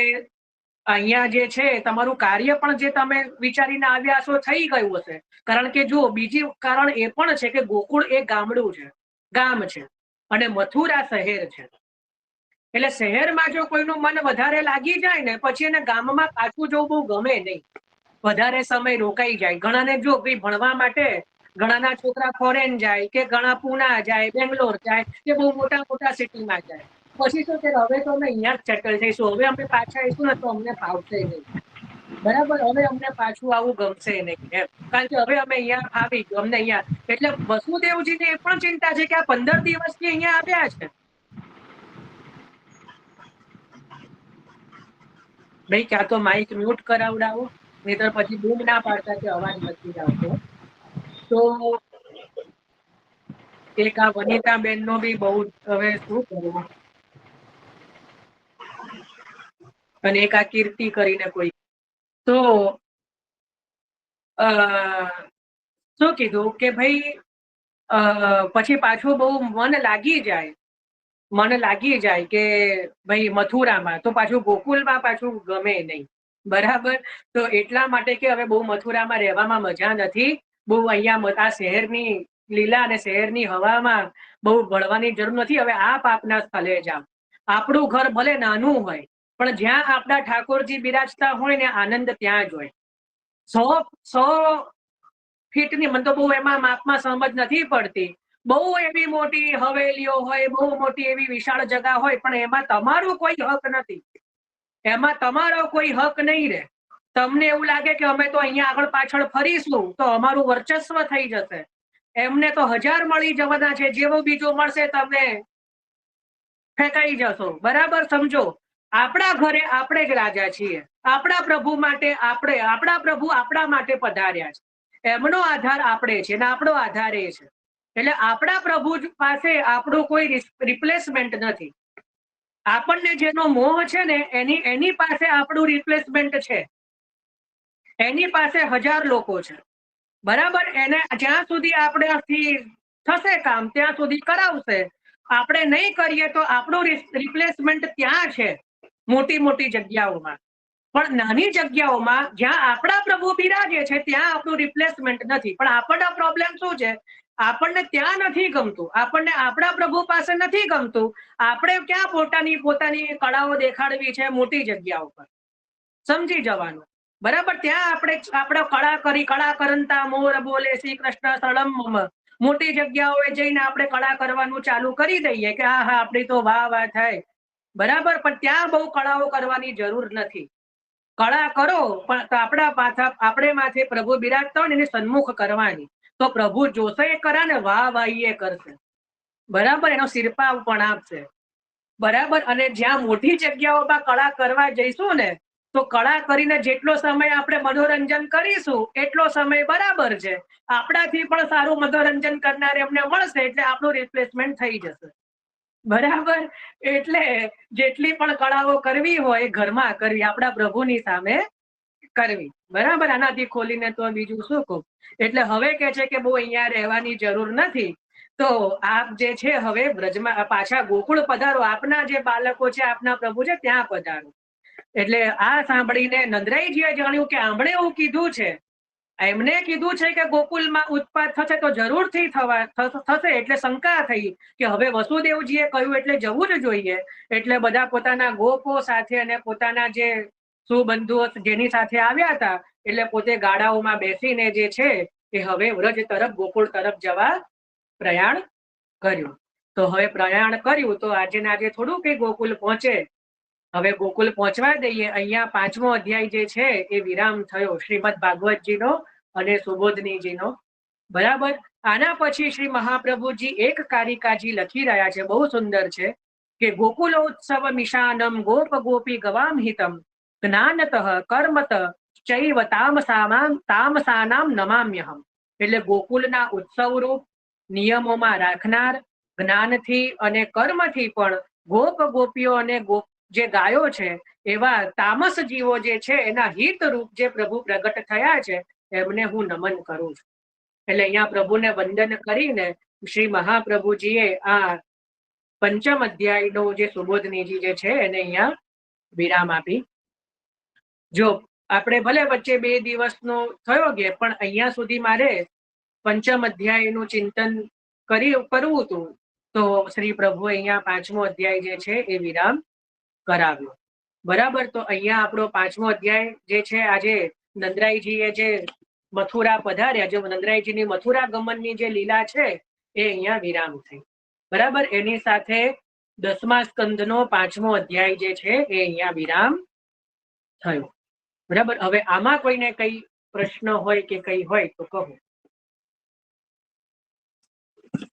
અહીંયા જે છે તમારું કાર્ય પણ જે તમે વિચારીને આવ્યા છો થઈ ગયું હશે. કારણ કે જુઓ, બીજું કારણ એ પણ છે કે ગોકુળ એ ગામડું છે, ગામ છે, અને મથુરા શહેર છે. એટલે શહેરમાં જો કોઈનું મન વધારે લાગી જાય ને પછી એને ગામમાં પાછું જવું બહુ ગમે નહીં, વધારે સમય રોકાઈ જાય. ઘણાને જો ભાઈ ભણવા માટે ઘણાના છોકરા ફોરેન જાય, કે ઘણા પુના જાય, બેંગ્લોર જાય, કે બહુ મોટા મોટા સિટીમાં જાય. પછી શું કે હવે તો અમે અહીંયા જ સેટલ થઈશું, હવે અમે પાછા આવીશું ને તો અમને ફાવશે નહીં. બરાબર, હવે અમને પાછું આવું ગમશે નહીં એમ, કારણ કે હવે અમે અહીંયા આવી ગયું અમને અહીંયા. એટલે વસુદેવજીને એ પણ ચિંતા છે કે આ 15 દિવસથી અહીંયા આવ્યા છે. ભાઈ ક્યાં તો માઇક મ્યુટ કરાવડાવો, નહીતર પછી બૂમ ના પાડતા કે અવાજ નથી આવતો. તો એક આ વનિતા બેન નો બી બહુ હવે શું કરવું, અને એક આ કીર્તિ કરીને કોઈ. તો શું કીધું કે ભાઈ પછી પાછું બહુ મન લાગી જાય કે ભાઈ મથુરામાં, તો પાછું ગોકુલમાં પાછું ગમે નહીં. બરાબર, તો એટલા માટે કે હવે બહુ મથુરામાં રહેવામાં મજા નથી બહુ અહીંયા આ શહેરની લીલા અને શહેરની હવામાં બહુ ભળવાની જરૂર નથી. હવે આપ આપના સ્થળે જાઓ. આપણું ઘર ભલે નાનું હોય પણ જ્યાં આપણા ઠાકોરજી બિરાજતા હોય ને આનંદ ત્યાં જ હોય. 100 ફીટની, મને તો બહુ એમાં માપમાં સમજ નથી પડતી. બહુ એવી મોટી હવેલીઓ હોય, બહુ મોટી એવી વિશાળ જગા હોય, પણ એમાં તમારું કોઈ હક નથી. એમાં તમારો કોઈ હક નહીં રહે. તમને એવું લાગે કે અમે તો અહીંયા આગળ પાછળ ફરીશું તો અમારું વર્ચસ્વ થઈ જશે. એમને તો 1000 મળી જવાના છે. જેવું બીજું મળશે તમે ફેંકાઈ જશો. બરાબર સમજો. આપણા ઘરે આપણે જ રાજા છીએ. આપણા પ્રભુ માટે આપણા પ્રભુ આપણા માટે પધાર્યા છે. એમનો આધાર આપણે છે ને આપણો આધાર એ છે. એટલે આપણા પ્રભુ પાસે આપણું કોઈ રિપ્લેસમેન્ટ નથી. આપણને જેનો મોહ છે ને એની પાસે આપણું રિપ્લેસમેન્ટ છે. એની પાસે 1000 લોકો છે. બરાબર. એને જ્યાં સુધી આપણેથી થશે કામ ત્યાં સુધી કરાવશે. આપણે નહીં કરીએ તો આપણું રિપ્લેસમેન્ટ ત્યાં છે મોટી મોટી જગ્યાઓમાં. પણ નાની જગ્યાઓમાં જ્યાં આપણા પ્રભુ બિરાજે છે ત્યાં આપણું રિપ્લેસમેન્ટ નથી. પણ આપણનો પ્રોબ્લેમ શું છે? આપણને ત્યાં નથી ગમતું. આપણને આપણા પ્રભુ પાસે નથી ગમતું. આપણે ક્યાં પોતાની કળાઓ દેખાડવી છે? મોટી જગ્યાઓ પર. સમજી જવાનું. બરાબર. ત્યાં આપણે કળા કરંતા મોર બોલે શ્રી કૃષ્ણ સળમ. મોટી જગ્યાઓએ જઈને આપણે કળા કરવાનું ચાલુ કરી દઈએ કે હા આપણી તો વાહ થાય. બરાબર. પણ ત્યાં બહુ કળાઓ કરવાની જરૂર નથી. કળા કરો પણ આપણે માથે પ્રભુ બિરાજતા હોય ને એની સન્મુખ કરવાની. તો પ્રભુ જોશે કરા ને વાહ એ કરશે. બરાબર. એનો સિરપાવ પણ આપશે. બરાબર. અને જ્યાં મોટી જગ્યાઓમાં કળા કરવા જઈશું ને તો કળા કરીને જેટલો સમય આપણે મનોરંજન કરીશું એટલો સમય બરાબર છે. આપણાથી પણ સારું મનોરંજન કરનાર એમને મળશે એટલે આપણું રિપ્લેસમેન્ટ થઈ જશે. બરાબર. એટલે જેટલી પણ કળાઓ કરવી હોય ઘરમાં કરવી, આપણા પ્રભુની સામે કરવી. બરાબર. આનાથી ખોલીને તો બીજું શું કહું. એટલે હવે કે છે કે બહુ અહીંયા રહેવાની જરૂર નથી. તો આપ જે છે હવે બ્રજમાં પાછા ગોકુળ પધારો. આપના જે બાળકો છે આપના પ્રભુ છે ત્યાં પધારો. એટલે આ સાંભળીને નંદરાઈજીએ જાણ્યું કે આમણે એવું કીધું છે. એમને કીધું છે કે ગોકુલમાં ઉત્પાત થશે તો જરૂરથી થશે. એટલે શંકા થઈ કે હવે વસુદેવજીએ કહ્યું એટલે જવું જ જોઈએ. એટલે બધા પોતાના ગોપો સાથે અને પોતાના જે સુબંધુઓ જેની સાથે આવ્યા હતા એટલે પોતે ગાડાઓમાં બેસીને જે છે એ હવે વ્રજ તરફ ગોકુળ તરફ જવા પ્રયાણ કર્યું. તો હવે પ્રયાણ કર્યું તો આજે થોડું કે ગોકુલ પહોંચે. હવે ગોકુલ પહોંચવા દઈએ. અહીંયા 5મો અધ્યાય જે છે એ વિરામ થયો શ્રીમદ ભાગવતજીનો અને સુબોધનીજીનો. બરાબર. આના પછી શ્રી મહાપ્રભુજી એક કારિકાજી લખી રહ્યા છે, બહુ સુંદર છે કે ગોકુલોત્સવ મિશાનમ ગોપ ગોપી ગવામ હિતમ જ્ઞાનતઃ કર્મત ચૈવ તામસાનામ નમામ્યહમ. એટલે ગોકુલના ઉત્સવ રૂપ નિયમોમાં રાખનાર, જ્ઞાનથી અને કર્મથી પણ ગોપ ગોપીઓ અને જે ગાયો છે એવા તામસ જીવો જે છે એના હિત રૂપ જે પ્રભુ પ્રગટ થયા છે એમને હું નમન કરું છું. એટલે અહીંયા પ્રભુને વંદન કરીને શ્રી મહાપ્રભુજીએ આ 5મ અધ્યાયનો જે સુબોધનીજી જે છે એને અહીંયા વિરામ આપી. જો આપણે ભલે વચ્ચે 2 દિવસનો થયો ગયા પણ અહીંયા સુધી મારે 5મ અધ્યાયનું ચિંતન કરવું હતું તો શ્રી પ્રભુ અહીંયા 5મો અધ્યાય જે છે એ વિરામ કરાવ્યો. બરાબર. તો અહીંયા આપણો 5મો અધ્યાય જે છે આજે નંદરાઈજીએ જે મથુરા પધાર્યા, જે નંદરાઈજીની મથુરા ગમનની જે લીલા છે એ અહીંયા વિરામ થઈ. બરાબર. એની સાથે 10મા સ્કંદનો 5મો અધ્યાય જે છે એ અહીંયા વિરામ થયો. બરાબર. હવે આમાં કોઈને કઈ પ્રશ્ન હોય કે કઈ હોય તો કહો.